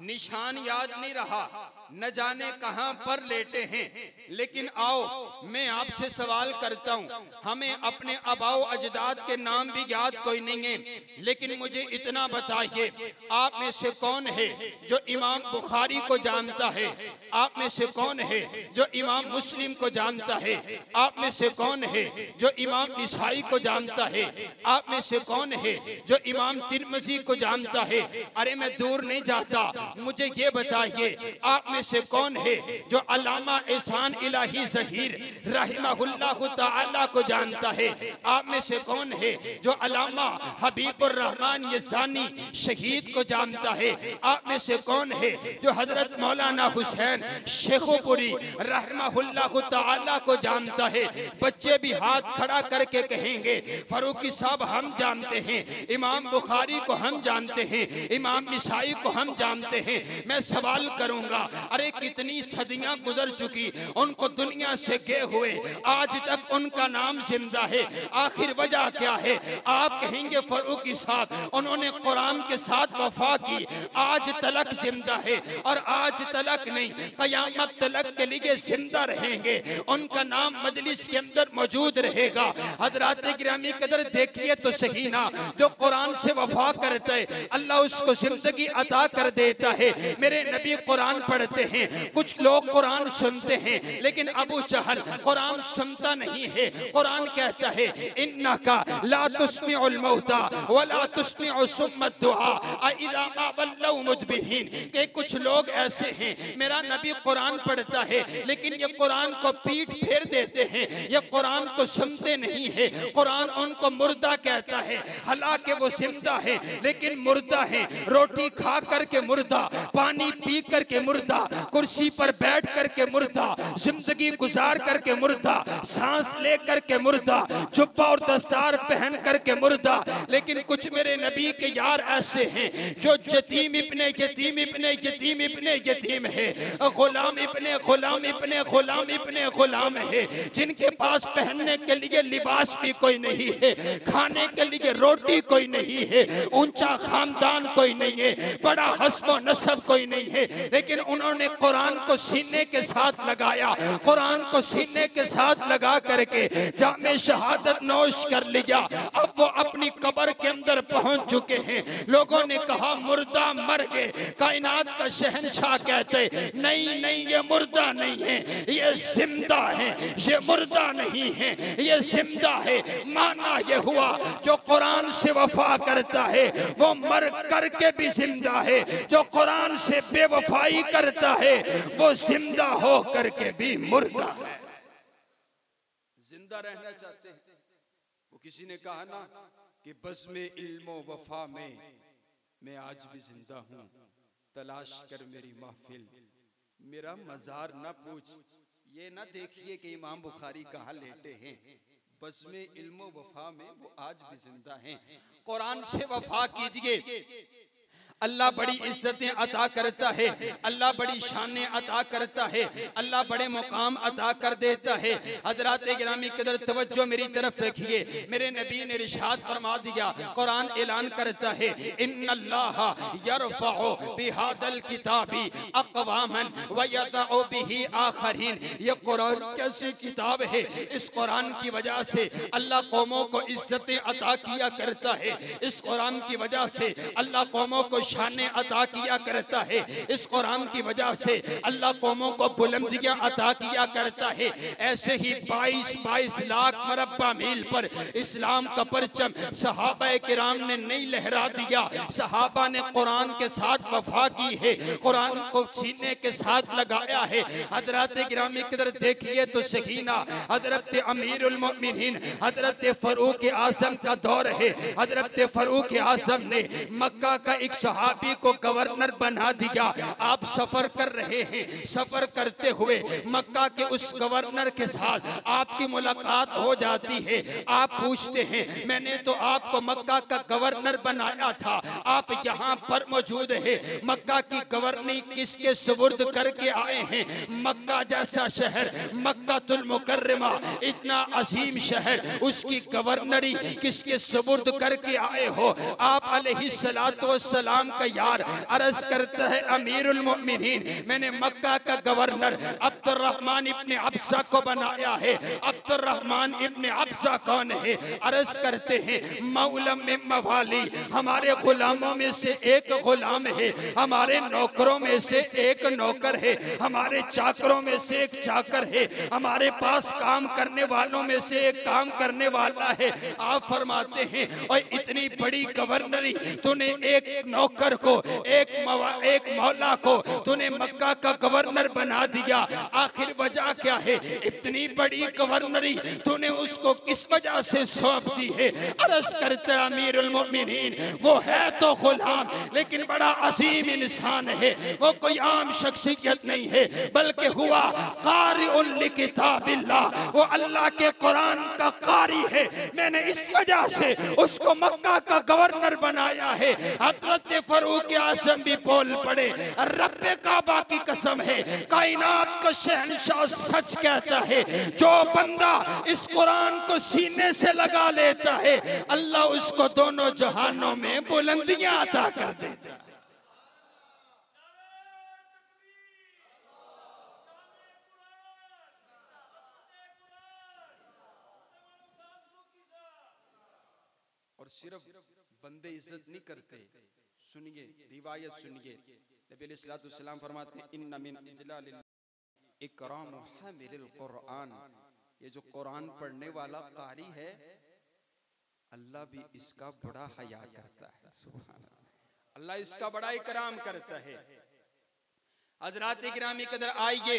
निशान याद नहीं रहा, न जाने कहां पर लेटे हैं। लेकिन आओ मैं आपसे सवाल करता हूं, हमें अपने आबाओ अजदाद के नाम भी याद कोई नहीं है, लेकिन मुझे इतना बताइए, आप में से कौन है जो इमाम बुखारी को जानता है? आप में से कौन है जो इमाम मुस्लिम को जानता है? आप में से कौन है जो इमाम निसाई को जानता है? आप में से कौन है जो इमाम तिरमिज़ी को जानता है? अरे मैं दूर नहीं जाता, मुझे ये बताइए, आप में से कौन है जो अल्लामा एहसान इलाही ज़हीर रहमहुल्लाह ताला को जानता है? आप में से कौन है जो अल्लामा हबीबुर रहमान यज़दानी शहीद को जानता है? आप में से कौन है जो हजरत मौलाना हुसैन शेखुपुरी रहमहुल्लाह ताला को जानता है? बच्चे भी हाथ खड़ा करके कहेंगे फारूकी साहब हम जानते हैं, इमाम बुखारी को हम जानते हैं, इमाम निसाई को हम जानते हैं। मैं सवाल करूंगा, अरे कितनी सदियां गुजर चुकी, उनको दुनिया से गए हुए, आज तक उनका नाम जिंदा है, आखिर वजह क्या है? आप कहेंगे फारूकी साहब उन्होंने कुरान के साथ वफा की, आज तलक जिंदा है, और आज तलक नहीं कयामत तलक के लिए जिंदा रहेंगे, उनका नाम मजलिस के अंदर मौजूद रहेगा। हजरात गिरामी कदर देखिए तो सही ना, जो कुरान से वफा करता है अल्लाह उसको जिंदगी अता कर देता है। मेरे नबी कुरान पढ़ते हैं, कुछ लोग कुरान सुनते हैं, लेकिन अबू जहल कुरान सुनता नहीं है। कुरान कहता है इन्नका ला तुस्मिउल मौता वला तुस्मिउ सुम्मा दुआ इज़ा मा वल्लौ मुदबिरीन, के कुछ लोग ऐसे हैं, मेरा नबी कुरान पढ़ता है लेकिन ये कुरान को पीठ फेर देते हैं, ये कुरान को सुनते नहीं है, कुरान उनको मुर्दा कहता है, हालांकि वो जिंदा है लेकिन मुर्दा है। रोटी खा करके मुर्दा, पानी पी करके मुर्दा, कुर्सी पर बैठ करके मुर्दा, जिंदगी गुजार करके मुर्दा, सांस ले करके मुर्दा, जुब्बा और दस्तार पहन करके मुर्दा। लेकिन कुछ मेरे नबी के यार ऐसे हैं जो यतीम इब्ने यतीम इब्ने यतीम इब्ने यतीम है, गुलाम इब्ने गुलाम इब्ने गुलाम इब्ने गुलाम है, जिनके पास पहनने के लिए लिबास भी कोई नहीं है, खाने के लिए रोटी कोई नहीं है, ऊंचा खानदान कोई नहीं है, बड़ा हस्ब नसब कोई नहीं है, लेकिन उन्होंने कुरान को सीने के साथ लगाया, कुरान को सीने के साथ लगा करके जामे शहादत नोश कर लिया। अब वो अपनी कब्र के अंदर पहुंच चुके हैं। लोगों ने कहा मुर्दा मर गए, कायनात का शहंशाह कहते नहीं नहीं ये मुर्दा नहीं है, ये जिंदा है, ये मुर्दा नहीं है, ये जिंदा है। माना ये हुआ जो कुरान से वफा करता है वो मर करके भी जिंदा है, जो कुरान से बेवफाई करता है वो जिंदा हो करके भी मुर्दा है। जिंदा रहना चाहते हैं, वो किसी ने कहा ना कि बस में इल्मो वफा में मैं आज भी जिंदा हूँ, तलाश कर मेरी महफिल, मेरा मजार न पूछ। ये ना देखिए कि इमाम बुखारी कहाँ लेटे हैं, बस में इल्मो वफा में वो आज भी जिंदा हैं। कुरान से वफा कीजिए, अल्लाह बड़ी इज्जतें अता करता है, अल्लाह बड़ी शानें अता करता है, अल्लाह बड़े मुकाम अता कर देता है। हजरात गिरामी कदर तवज्जो मेरी तरफ रखिए, मेरे नबी ने इरशाद फरमा दिया, कुरान ऐलान करता है इन्नल्लाह यरफउ बिहादल किताबी अक़वामन व यदउ बिही आखरीन। ये कुरान कैसी किताब है, इस कुरान की वजह से अल्लाह कौमों को इज्जतें अता किया करता है, इस कुरान की वजह से अल्लाह कौमों को शाने अता किया करता है। इस कुरान की वजह से अल्लाह कौमों को बुलंदियां अता किया करता है। ऐसे ही 22 लाख मरब्बा मील पर इस्लाम का परचम सहाबा किराम ने नहीं लहरा दिया। सहाबा ने कुरान के साथ वफा की है, कुरान को सीने के साथ लगाया है। हजरत गिरामी किधर देखिए तो सकीना हजरत अमीरुल मोमिनीन हजरत फरूक आजम का दौर है। हजरत फरूक आजम ने मक्का का एक सहाबी को गवर्नर बना दिया। आप सफर कर रहे हैं, सफर करते हुए मक्का के उस गवर्नर के साथ आपकी मुलाकात हो जाती है। आप पूछते हैं मैंने तो आपको मक्का का गवर्नर बनाया था, आप यहाँ पर मौजूद है, मक्का की गवर्नरी किसके सुपुर्द करके आए हैं? मक्का जैसा शहर, मक्कातुल मुकर्रमा इतना अजीम शहर, उसकी गवर्नरी किसके सुपुर्द करके आए हो? आप अलैहिस्सलातु वस्सलाम का यार अर्ज करता है अमीरुल मोमिनीन मैंने मक्का का गवर्नर अब्दुर्रहमान इब्ने अब्सा को बनाया है। अब्दुर्रहमान इब्ने अब्सा कौन है? अर्ज करते हैं मौला में मवाली, हमारे गुलामों में से एक गुलाम है, हमारे नौकरों में से एक नौकर है, हमारे चाकरों में से एक चाकर है, हमारे पास काम करने वालों में से एक काम करने वाला है। आप फरमाते हैं और इतनी बड़ी गवर्नरी तूने एक नौकर को, एक मौला को तूने मक्का का गवर्नर बना दिया, आखिर वजह क्या है? इतनी बड़ी गवर्नरी तूने उसको किस वजह से सौंप दी है? अर्ज करते अमीरुल मोमिनीन वो है तो गुलाम लेकिन बड़ा अजीम इंसान है, वो कोई आम शख्सियत नहीं है बल्कि हुआ कारिउल लिकिताबिल्लाह, वो अल्लाह के कुरान का कारी है। मैंने इस वजह से उसको मक्का का गवर्नर बनाया है। हजरत फरूक आजम भी बोल पड़े रब्बे काबा की कसम है, कायनात का शहंशाह सच कहता है, जो बंदा इस कुरान को सीने से लगा लेता है अल्लाह उसको दोनों जहानों में बुलंदियां अता कर देता है। और सिर्फ बंदे इज्जत नहीं करते, सुनिए रिवायत सुनिए, नबी अलैहिस्सलाम फरमाते हैं इन्ना मिन इजलालिल इकराम हामिलिल कुरान, ये जो कुरान पढ़ने वाला कारी है अल्लाह भी इसका बड़ा हया करता है। सुभान अल्लाह, अल्लाह इसका बड़ा इकराम करता है। हज़रात गिरामी कदर आइए,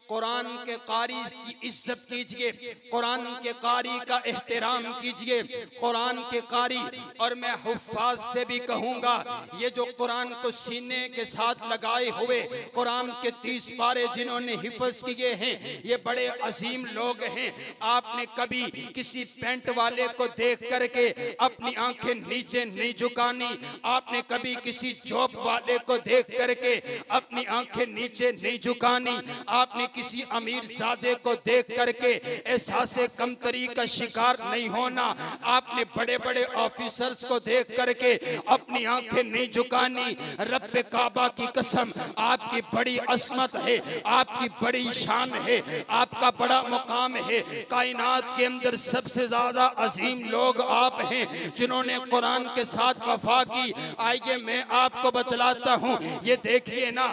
कुरान के कारी की इज्जत कीजिए, कुरान के कारी का एहतराम कीजिए, कुरान के कारी। और मैं हुफ्फाज से भी कहूँगा ये जो कुरान को सीने के साथ लगाए हुए कुरान के 30 पारे जिन्होंने हिफ्ज किए हैं ये बड़े अजीम लोग हैं। आपने कभी किसी पेंट वाले को देख करके अपनी आंखें नीचे नहीं झुकानी, आपने कभी किसी जॉब वाले को देख करके अपनी आंखें नीचे नहीं झुकानी, आपने किसी अमीर ज़ादे को देख करके एहसासे कमतरी का शिकार नहीं होना, आपने बड़े बड़े ऑफिसर्स को देख करके अपनी आंखें नहीं झुकानी। रब्बे काबा की कसम आपकी बड़ी असमत है, आपकी बड़ी शान है, आपका बड़ा मुकाम है। कायनात के अंदर सबसे ज्यादा अजीम लोग आप हैं जिन्होंने कुरान के साथ वफा की। आइए मैं आपको बतलाता हूँ, ये देखिए ना,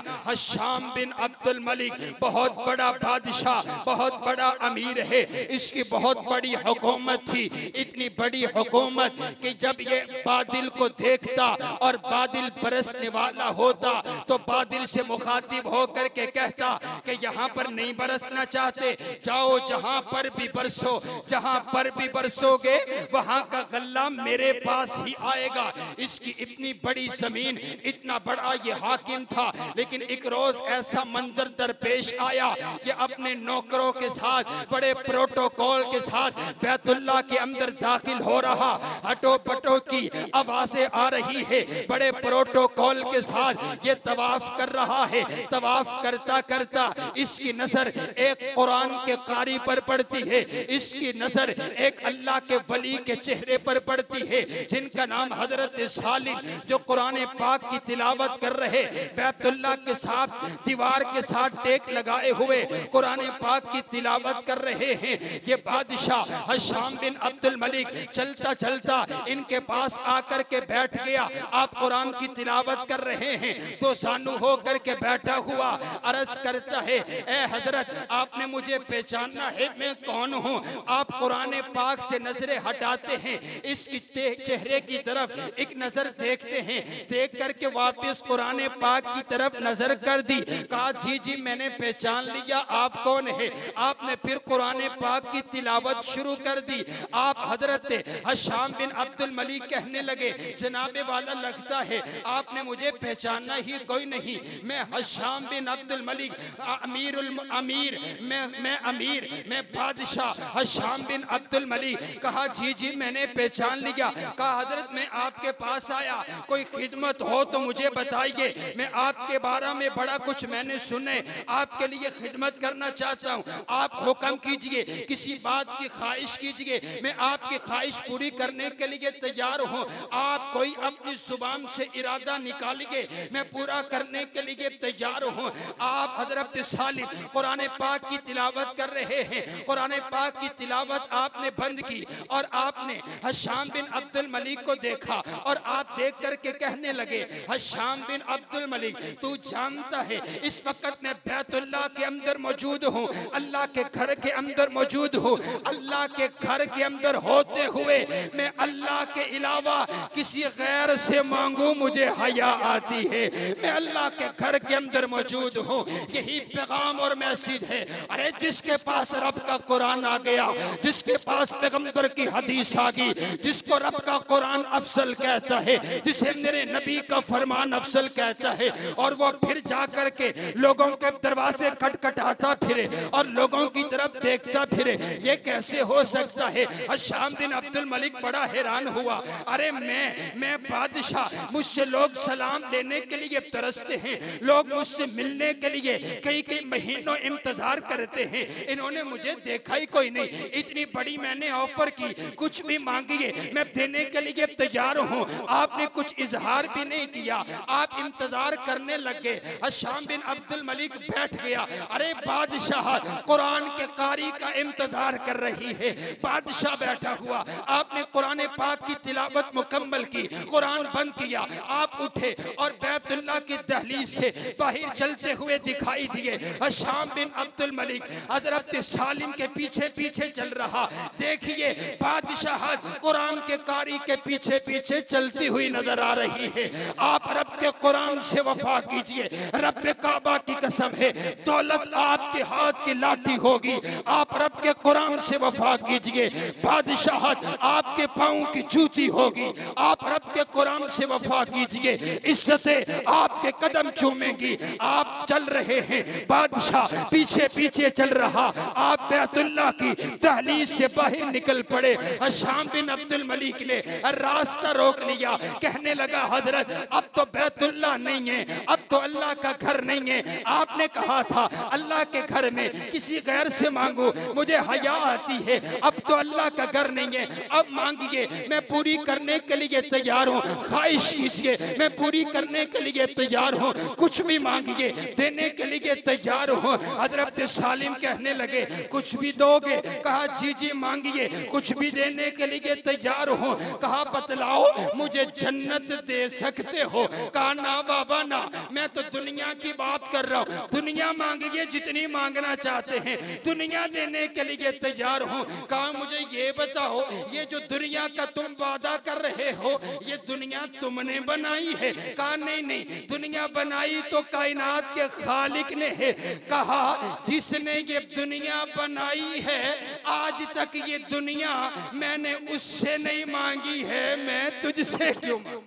शाम बिन अब्दुल मलिक बहुत बड़ा बादशाह, बहुत बड़ा अमीर है, इसकी बहुत बड़ी हुकूमत थी, इतनी बड़ी हुकूमत कि जब ये बादल को देखता और बादल बरसने वाला होता तो बादल से मुखातिब होकर के कहता कि यहाँ पर नहीं बरसना चाहते, जाओ जहाँ पर भी बरसो, जहाँ पर भी बरसोगे वहाँ का गल्ला मेरे पास ही आएगा। इसकी इतनी बड़ी जमीन, इतना बड़ा ये हाकिम था, लेकिन एक रोज ऐसा मंजर दरपेश आया कि अपने नौकरों के साथ बड़े प्रोटोकॉल के साथ बैतुल्लाह के अंदर दाखिल हो रहा, हटो पटो की आवाजें आ रही है, बड़े प्रोटोकॉल के साथ ये तवाफ कर रहा है। तवाफ करता करता इसकी नजर एक कुरान के कारी पर पड़ती है, इसकी नजर एक अल्लाह के वली के चेहरे पर पड़ती है जिनका नाम हजरत सालिम, जो कुरान पाक की तिलावत कर रहे बैतुल्लाह के साथ दीवार के साथ टेक लगाए हुए कुरान पाक की तिलावत कर रहे हैं। ये बादशाह हशाम बिन अब्दुल मलिक चलता चलता इनके पास आकर के बैठ गया। आप कुरान की तिलावत कर रहे हैं तो सानू हो करके बैठा हुआ अर्ज करता है, ए हजरत आपने मुझे पहचाना है, मैं कौन हूँ? आप कुरान पाक से नजरें हटाते हैं, इसकी चेहरे की तरफ एक नजर देखते हैं, देख करके वापस कुरान पाक की तरफ नजर कर दी। कहा जी जी मैंने पहचान लिया, आप कौन है? आपने फिर कुरान पाक की तिलावत शुरू कर दी। आप हजरत हशाम बिन अब्दुल मलिक कहने लगे, जनाबे वाला लगता है आपने मुझे पहचाना ही कोई नहीं, मैं हशाम बिन अब्दुल मलिक अमीर, मैं अमीर, मैं बादशाह हशाम बिन अब्दुल मलिक। कहा जी जी मैंने पहचान लिया। कहा हजरत मैं आपके पास आया, कोई खिदमत हो तो मुझे बताइए, मैं आपके बारे में बड़ा कुछ मैंने सुने, आपके लिए खिदमत करना चाहता हूँ, आप हुक्म कीजिए, किसी बात की ख्वाहिश कीजिए, मैं आपकी ख्वाहिश पूरी करने के लिए तैयार हूँ। आप कोई अपनी जुबान से इरादा निकालिए, मैं पूरा करने के लिए तैयार हूँ। आप हजरत सालिम कुरान पाक की तिलावत कर रहे हैं, कुरान पाक की तिलावत आपने बंद की और आपने हशाम बिन अब्दुल मलिक को देखा और आप देख करके कहने लगे, हशाम बिन अब्दुल मलिक तू जानता है इस वक्त मैं बैतुल्लाह के अंदर मौजूद हूँ, अल्लाह के घर के अंदर मौजूद हूँ। अल्लाह के घर के अंदर होते हुए मैं अल्लाह के अलावा किसी गैर से मांगू मुझे हया आती है। मैं अल्लाह के घर के अंदर मौजूद हूँ, यही पैगाम और मैसेज है। अरे जिसके पास रब का कुरान आ गया, जिसके पास पैगंबर की हदीस आ गई, जिसको रब का कुरान अफजल कहता है, जिसे मेरे नबी का फरमान अफजल कहता है, और वो फिर जा करके लोगों के दरवाजे खटखटाता फिरे और लोगों की तरफ देखता फिरे, ये कैसे हो सकता है? हशाम बिन अब्दुल मलिक बड़ा हैरान हुआ। अरे मैं बादशाह, मुझसे लोग सलाम लेने के लिए तरसते हैं, लोग मुझसे मिलने के लिए कई महीनों इंतजार करते हैं, इन्होंने मुझे देखा ही कोई नहीं। इतनी बड़ी मैंने ऑफर की, कुछ भी मांगिए मैं देने के लिए तैयार हूँ, आपने कुछ इजहार भी नहीं किया, आप इंतजार करने लग गए। हशाम बिन अब्दुल मलिक बैठ गया। अरे बादशाह कुरान के कारी का इंतजार कर रही है, बादशाह बैठा हुआ। आपने कुरान पाक की तिलावत मुकम्मल की, कुरान बंद किया, आप उठे और बैतुल्लाह की दहलीज से बाहर चलते हुए दिखाई दिए। हशाम बिन अब्दुल मलिक हजरत सालिम के पीछे पीछे चल रहा। देखिए बादशाह कुरान के कारी के पीछे पीछे चलती हुई नजर आ रही है। आप रब के कुरान से वफा कीजिए, रब काबा की कसम है, दौलत आपके हाथ की लाठी होगी, आप रब के कुरान से वफा कीजिए, बादशाह आपके पांव की जूती होगी, आप रब के कुरान से वफा कीजिए, इज्जतें आपके कदम चूमेंगी। आप चल रहे हैं, बादशाह पीछे पीछे चल रहा। आप बैतुल्लाह की दहलीज से बाहर निकल पड़े। हशाम बिन अब्दुल मलिक ने रास्ता रोक लिया, कहने लगा हजरत अब तो बैतुल्लाह नहीं है, अब तो अल्लाह का घर नहीं है, आपने कहा था अल्लाह के घर में किसी गैर से मांगो मुझे हया आती है, अब तो अल्लाह का घर नहीं है, अब मांगिए मैं पूरी करने के लिए तैयार हूँ, ख्वाहिश कीजिए मैं पूरी करने के लिए तैयार हूँ, कुछ भी मांगिए देने के लिए तैयार हूँ। हजरत सालिम कहने लगे कुछ भी दोगे? कहा जी जी मांगिए, कुछ भी देने के लिए तैयार हूँ। कहा बतलाओ मुझे जन्नत दे सकते हो? कहा ना बाबा ना, मैं तो दुनिया की बात कर रहा हूँ, दुनिया मांगिए जितनी मांगना चाहते हैं, दुनिया देने के लिए तैयार हूँ। कहा मुझे ये बताओ ये जो दुनिया का तुम वादा कर रहे हो ये दुनिया तुमने बनाई है? कहा नहीं नहीं, दुनिया बनाई तो कायनात के खालिक ने है। कहा जिसने ये दुनिया बनाई है आज तक ये दुनिया मैंने उससे नहीं मांगी है, मैं तुझसे क्यों मांगू?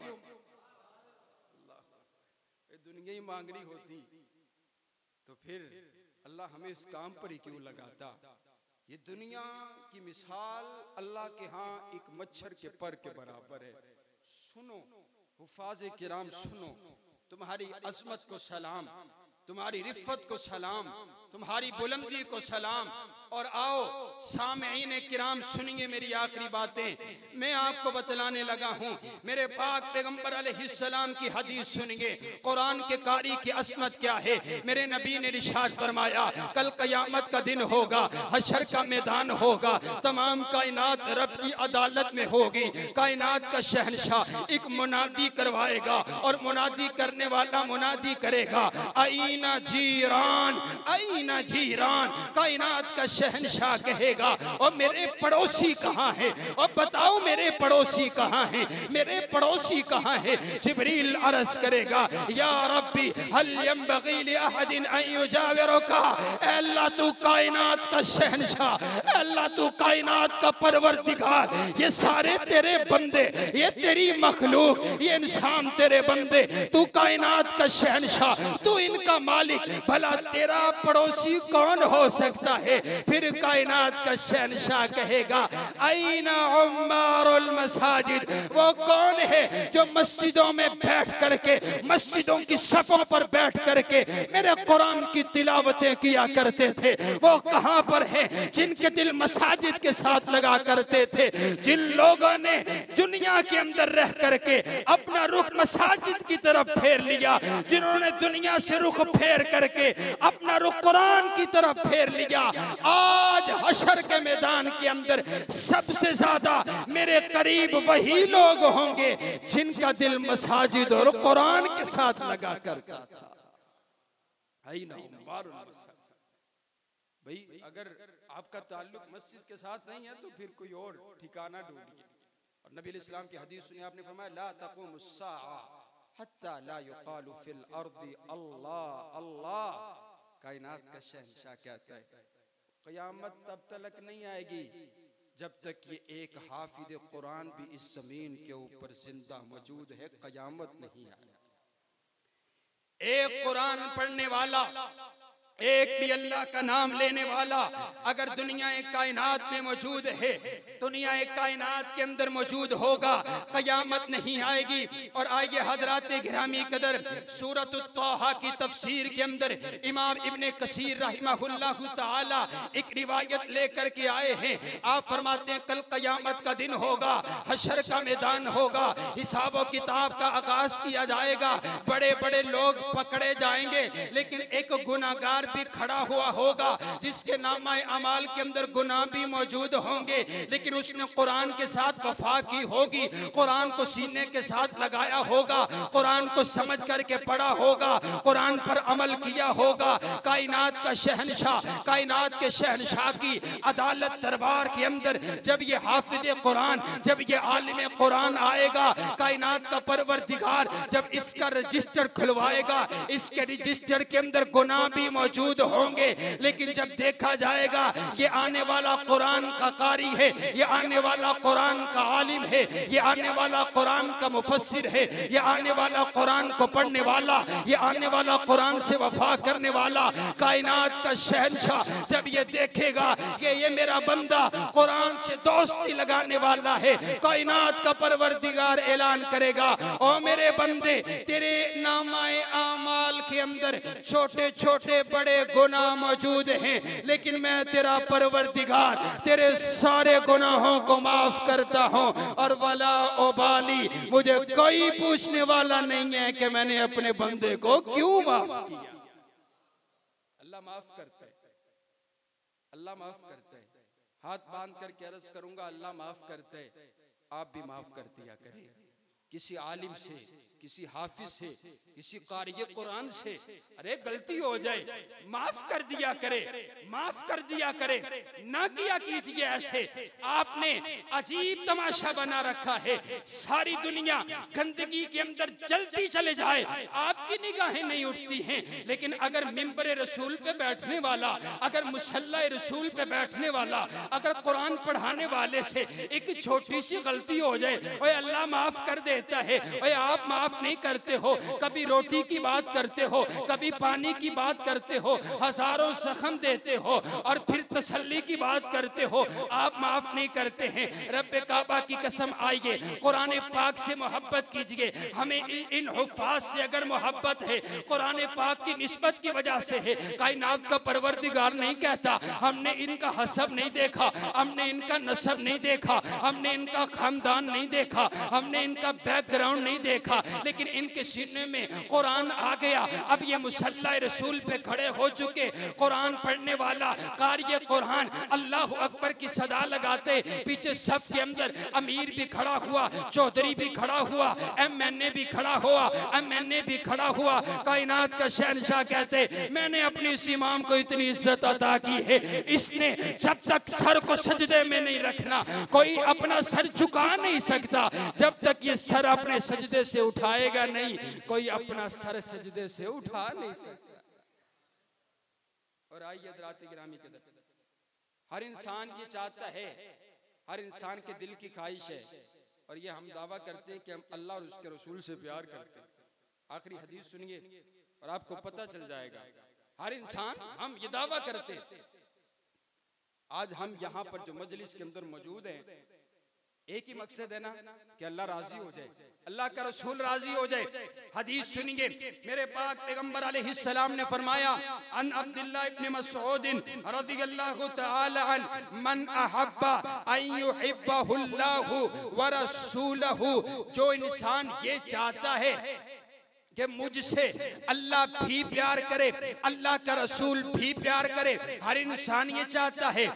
दुनिया ही मांगनी होती तो फिर अल्लाह हमें इस काम पर ही क्यों लगाता? ये दुनिया की मिसाल अल्लाह के यहाँ एक मच्छर के पर के बराबर है। सुनो हुफाज़े किराम, सुनो, तुम्हारी अज़मत को सलाम, तुम्हारी रिफ़त को सलाम, तुम्हारी बुलंदी को सलाम, और आओ सामईन किराम सुनिए मेरी आखिरी बातें। मैं आपको बतलाने लगा हूँ, मेरे पाक पैगंबर अलैहिस्सलाम की हदीस सुनिए। कुरान के कारी की असमत क्या है। मेरे नबी ने इरशाद फरमाया, कल क़यामत का दिन होगा, हशर का मैदान होगा, तमाम कायनात रब की अदालत में होगी। कायनात का शहनशाह एक मुनादी करवाएगा और मुनादी करने वाला मुनादी करेगा, आईना जीरान, आईना जीरान। कायनात का शहनशाह कहेगा, और मेरे पड़ोसी कहाँ हैं, और बताओ मेरे पड़ोसी कहाँ हैं, मेरे पड़ोसी कहाँ हैं। जिब्रील अर्ज़ करेगा, या रब्बी हल यंबगी लि अहदिन अन युजाविरुका। अल्लाह तू कायनात का शहनशाह, अल्लाह तू कायनात का परवरदिगार, ये सारे तेरे बंदे, ये तेरी मखलूक, ये इंसान तेरे बंदे, तू कायनात का शहनशाह, तू इनका मालिक, भला तेरा पड़ोसी कौन हो सकता है। फिर कायनात का शहनशाह कहेगा, आईना उम्मारुल मसाजिद, वो कौन है जो मस्जिदों में बैठ करके, मस्जिदों की सफ़ों पर बैठ करके मेरे कुरान की तिलावतें किया करते थे। वो कहाँ पर है जिनके दिल मसाजिद के साथ लगा करते थे। जिन लोगों ने दुनिया के अंदर रह करके अपना रुख मसाजिद की तरफ फेर लिया, जिन्होंने दुनिया से रुख फेर करके अपना रुख कुरान की तरफ फेर लिया, आज हशर के मैदान के अंदर सबसे ज्यादा मेरे करीब वही लोग होंगे जिनका दिल मसाजिद और कुरान के साथ लगा करता था। भाई अगर आपका ताल्लुक मस्जिद के साथ नहीं है तो फिर कोई और ठिकाना ढूंढिए। और नबी इस्लाम की हदीस सुनी आपने, फरमाया ला तक़ूमुस्साअ हत्ता ला युक़ालु फिल अर्दी अल्लाह अल्लाह। कायनात का शहंशाह कहता है, क़यामत तब तक नहीं आएगी जब तक ये एक हाफिज़ कुरान भी इस ज़मीन के ऊपर जिंदा मौजूद है। क़यामत नहीं आएगी। एक कुरान पढ़ने वाला, एक भी अल्लाह का नाम लेने वाला अगर दुनिया एक कायनात में मौजूद है, दुनिया एक कायनात के अंदर मौजूद होगा, क़यामत नहीं आएगी। और आइए हज़रात गिरामी कदर, सूरत तौहा की तफसीर के अंदर इमाम इब्ने कसीर रहमहुल्लाहु ताला एक रिवायत लेकर के आए हैं। आप फरमाते हैं कल क़यामत का दिन होगा, हशर का मैदान होगा, हिसाब व किताब का आगाज किया जाएगा, बड़े बड़े लोग पकड़े जाएंगे, लेकिन एक गुनाहगार भी खड़ा हुआ होगा जिसके नामाए अमाल के अंदर गुनाह भी मौजूद होंगे, लेकिन उसने कुरान के साथ वफा की होगी, कुरान को सीने के साथ लगाया होगा, कुरान को समझ करके पढ़ा होगा, कुरान पर अमल किया होगा। कायनात का शहनशाह, कायनात के शहनशाह की अदालत दरबार के अंदर जब ये हाफिज़ कुरान, जब ये आलिम कुरान आएगा, कायनात का परवरदिगार जब इसका रजिस्टर खुलवाएगा, इसके रजिस्टर के अंदर गुनाह भी मौजूद होंगे, लेकिन जब देखा जाएगा ये आने वाला कुरान का कारी है, ये आने वाला कुरान का आलिम है, ये आने वाला कुरान का मुफस्सिर है, ये आने वाला कुरान को पढ़ने वाला, ये आने वाला कुरान से वफा करने वाला, कायनात का शहनशाह जब ये देखेगा कि ये मेरा बंदा कुरान से दोस्ती लगाने वाला है, कायनात का परवरदिगार ऐलान करेगा, ओ मेरे बंदे तेरे नामाए आमाल के अंदर छोटे छोटे बड़े गुनाह मौजूद हैं, लेकिन मैं तेरा परवरदिगार तेरे सारे गुनाहों को माफ करता हूँ, और वला उबाली, मुझे कोई पूछने वाला नहीं है कि मैंने अपने बंदे को क्यों माफ किया। अल्लाह माफ करता है, अल्लाह माफ करता है। हाथ बांध करके अर्ज करूंगा, अल्लाह माफ करता है, आप भी माफ कर दिया करें। किसी आलिम से, किसी हाफिज से, किसी कारी कुरान से अरे गलती हो जाए माफ कर दिया करे, माफ कर दिया करे, ना किया कीजिए ऐसे। आपने अजीब तमाशा बना रखा है, सारी दुनिया गंदगी के अंदर जलती चले जाए, आपकी निगाहें नहीं उठती हैं, लेकिन अगर मिंबर रसूल पे बैठने वाला, अगर मुसल्ला रसूल पे बैठने वाला, अगर कुरान पढ़ाने वाले से एक छोटी सी गलती हो जाए, ओए अल्लाह माफ कर देता देता है। ओए आप माफ नहीं करते हो, कभी रोटी की बात करते हो, कभी पानी की बात करते हो, हजारों जख्म देते हो और फिर तसल्ली की बात करते हो, आप माफ नहीं करते हैं। रब्बे काबा की कसम, आइए कुरान पाक से मोहब्बत कीजिए। हमें इन हुफ्फाज से अगर मोहब्बत है, कुरान पाक की निस्बत की वजह से है। कायनात का परवरदिगार नहीं कहता हमने इनका हसब नहीं देखा, हमने इनका नसब नहीं देखा, हमने इनका खानदान नहीं देखा, हमने इनका बैकग्राउंड नहीं देखा, लेकिन इनके सीने में कुरान आ गया। अब ये मुसल्ला रसूल पे खड़े हो चुके, कुरान पढ़ने वाला कारी कुरान अल्लाह अकबर की सदा लगाते, पीछे सब के अंदर अमीर भी खड़ा हुआ, चौधरी भी खड़ा हुआ, MNA भी खड़ा हुआ, MNA भी खड़ा हुआ। कायनात का शहंशाह कहते मैंने अपने इस इमाम को इतनी इज्जत अता की है, इसने जब तक सर को सजदे में नहीं रखना, कोई अपना सर झुका नहीं सकता। जब तक ये सर अपने सजदे से उठाएगा नहीं, कोई अपना सर सजदे से उठा नहीं सकता। और आइए हज़रात गिरामी के दर, हर इंसान ये चाहता है, हर इंसान के दिल की ख्वाहिश है, और ये हम दावा करते हैं कि हम अल्लाह और उसके रसूल से प्यार करते हैं। आखिरी हदीस सुनिए और आपको पता चल जाएगा। हर इंसान, हम ये दावा करते हैं। आज हम यहाँ पर जो मजलिस के अंदर मौजूद हैं, एक ही मकसद है ना कि अल्लाह राजी हो जाए, अल्लाह का रसूल राजी हो जाए। हदीस सुनिए, मेरे पाक पैगंबर अलैहिस्सलाम ने फरमाया, अन अब्दुल्लाह इब्न मसऊद रज़ियल्लाहु तआला अन मन अहब्बा अन युहिब्बहुल्लाहु व रसूलहु, जो इंसान ये चाहता है कि मुझसे अल्लाह भी प्यार करे, अल्लाह का रसूल भी प्यार करे, हर इंसान ये चाहता है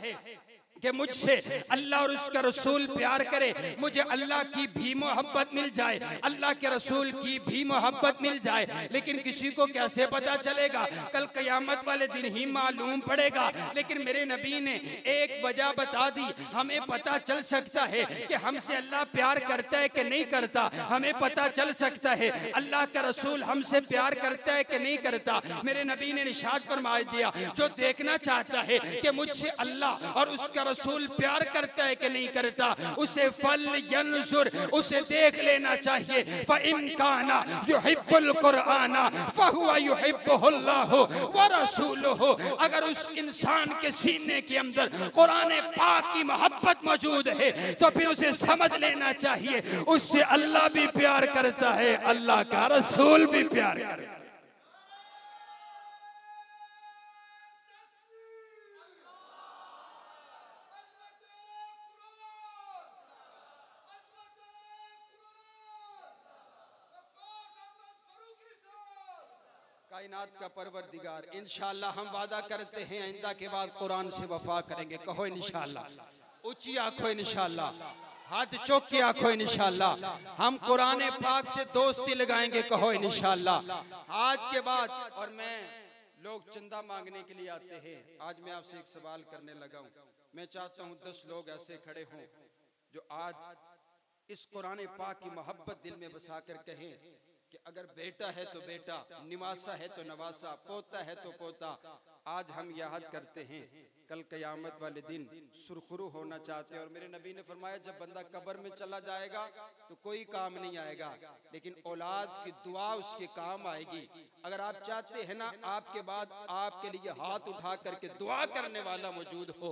कि मुझसे अल्लाह और उसका रसूल प्यार करे, मुझे अल्लाह की भी मोहब्बत मिल जाए, अल्लाह के रसूल की भी मोहब्बत मिल जाए। लेकिन किसी को कैसे पता चलेगा? कल क़यामत वाले दिन ही मालूम पड़ेगा। लेकिन मेरे नबी ने एक वजह बता दी, हमें पता चल सकता है कि हमसे अल्लाह प्यार करता है कि नहीं करता। हमें पता चल सकता है अल्लाह का रसूल हमसे प्यार करता है कि नहीं करता। मेरे नबी ने निशात फरमा दिया, जो देखना चाहता है कि मुझसे अल्लाह और उसका रसूल प्यार करता है कि नहीं करता, उसे फल यंजुर, उसे देख लेना चाहिए। फ़इन काना युहिब्बुल कुरआना फ़हुवा युहिब्बुहुल्लाहु व रसूलुहु, अगर उस इंसान के सीने के अंदर कुरान पाक की मोहब्बत मौजूद है तो फिर उसे समझ लेना चाहिए उससे अल्लाह भी प्यार करता है, अल्लाह का रसूल भी प्यार करता है। कायनात का परवरदिगार, इंशाअल्लाह हम वादा करते हैं आइंदा के बाद कुरान से वफा करेंगे। कहो इंशाअल्लाह, ऊंची आंखों इंशाअल्लाह, हाथ चौक के आंखों इंशाअल्लाह, हम कुरान पाक से दोस्ती लगाएंगे। कहो इंशाअल्लाह। आज के बाद, और मैं, लोग चंदा मांगने के लिए आते हैं, आज मैं आपसे एक सवाल करने लगा हूँ। मैं चाहता हूँ 10 लोग ऐसे खड़े हों जो आज इस कुरान पाक की मोहब्बत दिल में बसा कर कहें कि अगर बेटा है तो बेटा, निवासा है तो नवासा, पोता है तो पोता। आज हम याद करते हैं कल क़यामत वाले दिन सुरखरू होना चाहते हैं। और मेरे नबी ने फरमाया जब बंदा कब्र में चला जाएगा तो कोई काम नहीं आएगा, लेकिन औलाद की दुआ उसके काम आएगी। अगर आप चाहते हैं ना आपके बाद आपके लिए हाथ उठा करके दुआ करने वाला मौजूद हो,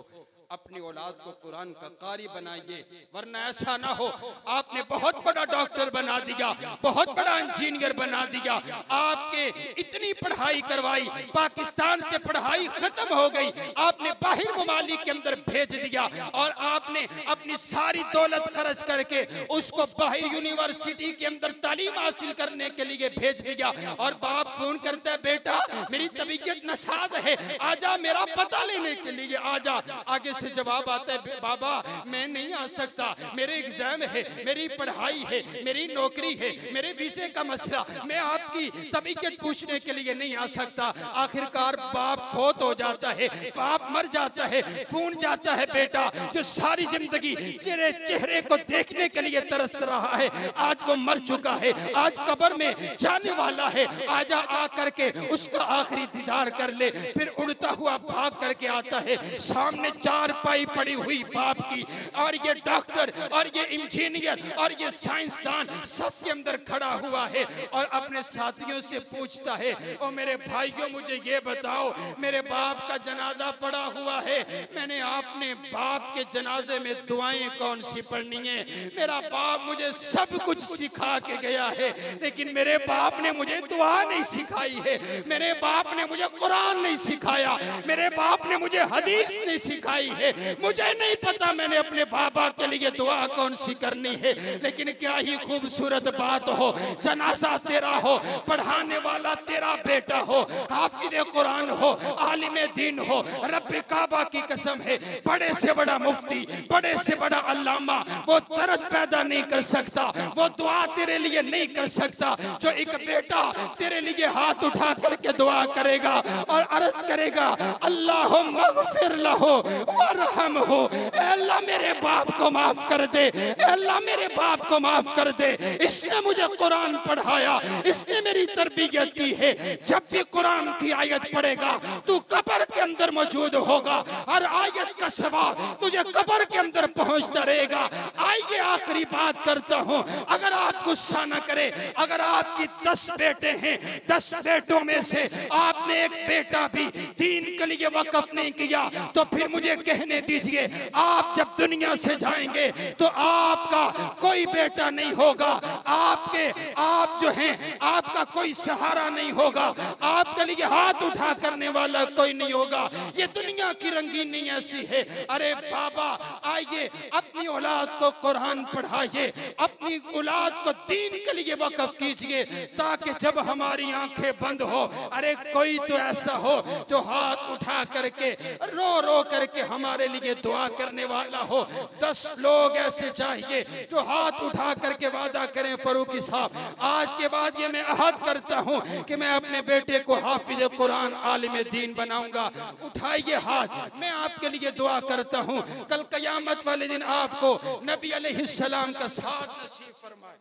अपनी औलाद को कुरान का कारी बनाइए, वरना ऐसा ना हो आपने बहुत बड़ा डॉक्टर बना दिया, बहुत बड़ा इंजीनियर बना दिया, आपके इतनी पढ़ाई करवाई, पाकिस्तान से पढ़ाई खत्म हो गई, आपने बाहर ममालिक के अंदर भेज दिया और आपने अपनी सारी दौलत खर्च करके उसको बाहर यूनिवर्सिटी के अंदर तालीम हासिल करने के लिए भेज दिया। और बाप फोन करता है, बेटा मेरी तबीयत नसाज है, आजा मेरा पता लेने के लिए आजा। आगे से जवाब आता है, बाबा मैं नहीं आ सकता, मेरे एग्जाम है, मेरी पढ़ाई है, मेरी नौकरी है, मेरे वीजे का मसला, मैं आपकी तबीयत पूछने के लिए नहीं आ सकता। आखिरकार बाप फोत हो जाता है, बाप मर जाता है, खून जाता है, बेटा जो सारी जिंदगी तेरे चेहरे को देखने के लिए तरस रहा है, आज वो मर चुका है, आज कब्र में जाने वाला है, आजा आ करके उसका आखिरी दीदार कर ले। फिर उड़ता हुआ भाग करके आता है, सामने चार पाई पड़ी हुई बाप की, और ये डॉक्टर और ये इंजीनियर और ये साइंसदान सबके अंदर खड़ा हुआ है और अपने साथियों से पूछता है, ओ मेरे भाइयों मुझे ये बताओ, मेरे बाप का जनाजा पड़ा हुआ है, मैंने आपने बाप के जनाजे में दुआएं कौन सी पढ़नी है? मेरा बाप मुझे सब कुछ सिखा के गया है, लेकिन मेरे बाप ने मुझे दुआ नहीं सिखाई है, मेरे बाप ने मुझे कुरान नहीं सिखाया, मेरे बाप ने मुझे हदीस नहीं सिखाई है, मुझे नहीं पता मैंने अपने बाबा के लिए दुआ कौन सी करनी है। लेकिन क्या ही खूबसूरत बात हो, जनाजा तेरा हो, पढ़ाने वाला तेरा बेटा हो, हाफिज़ कुरान हो, आलिम दीन हो, रब्बे काबा की कसम है, बड़े से बड़ा मुफ्ती, बड़े से बड़ा अल्लामा वो दर्द पैदा नहीं कर सकता, वो दुआ तेरे लिए नहीं कर सकता जो एक बेटा तेरे लिए हाथ उठा करके दुआ करेगा और अर्ज करेगा, अल्लाह मगफिर लहो वरहमहु, अल्लाह मेरे बाप को माफ कर दे, अल्लाह मेरे बाप को माफ कर दे, इसने मुझे कुरान पढ़ाया, इसने मेरी तरबियत की है। जब भी कुरान की आयत पढ़ेगा तू कब्र के अंदर मौजूद होगा, हर आयत का सवाब तुझे कब्र के अंदर पहुंचता रहेगा। आइए आखिरी बात करता हूं, अगर आप गुस्सा न करे, अगर आपकी 10 बेटे हैं, 10 बेटों में से आपने एक बेटा भी दीन के लिए वक्फ नहीं किया, तो फिर मुझे कहने दीजिए, आप जब दुनिया से जाएंगे तो आपका कोई बेटा नहीं होगा, आप जो हैं आपका कोई सहारा नहीं होगा, आपके लिए हाथ उठा करने वाला कोई नहीं होगा। ये दुनिया की रंगीनी ऐसी है। अरे बाबा आइए अपनी औलाद को कुरान पढ़ाइए, अपनी औलाद को दीन के लिए वक्फ कीजिए, ताकि जब हमारी आंखें बंद हो, अरे कोई तो ऐसा हो जो हाथ उठा करके रो रो करके हमारे लिए दुआ करने वाला हो। 10 लोग ऐसे चाहिए जो हाथ उठा करके वादा करें, फरूकी साहब आज के बाद ये मैं अहद करता हूं कि मैं अपने बेटे को हाफिज कुरान आलिम दीन बनाऊंगा। उठाइए हाथ, मैं आपके लिए दुआ करता हूं, कल कयामत वाले दिन आपको नबी अलैहिस्सलाम का साथ नसीब फरमाए।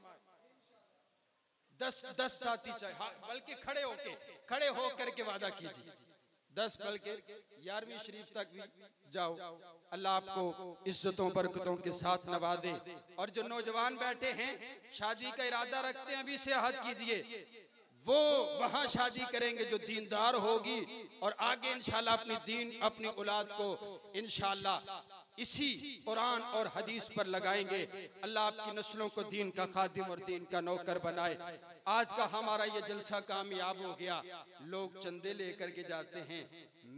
10 साथी चाहिए, बल्कि खड़े होकर के वादा कीजिए, 10 बल्कि 11वीं शरीफ तक भी जाओ। अल्लाह आपको इज्जतों बरकतों के साथ नवाजे। और जो नौजवान बैठे हैं शादी का इरादा रखते हैं, अभी से अहद कीजिए वो वहां शादी करेंगे जो दीनदार होगी, और आगे इंशाल्लाह अपनी औलाद को इंशाल्लाह इसी कुरान और हदीस पर लगाएंगे। अल्लाह आपकी नस्लों को दीन का खादिम और दीन का नौकर बनाए। आज का हमारा ये जलसा कामयाब हो गया। लोग चंदे लेकर के जाते हैं,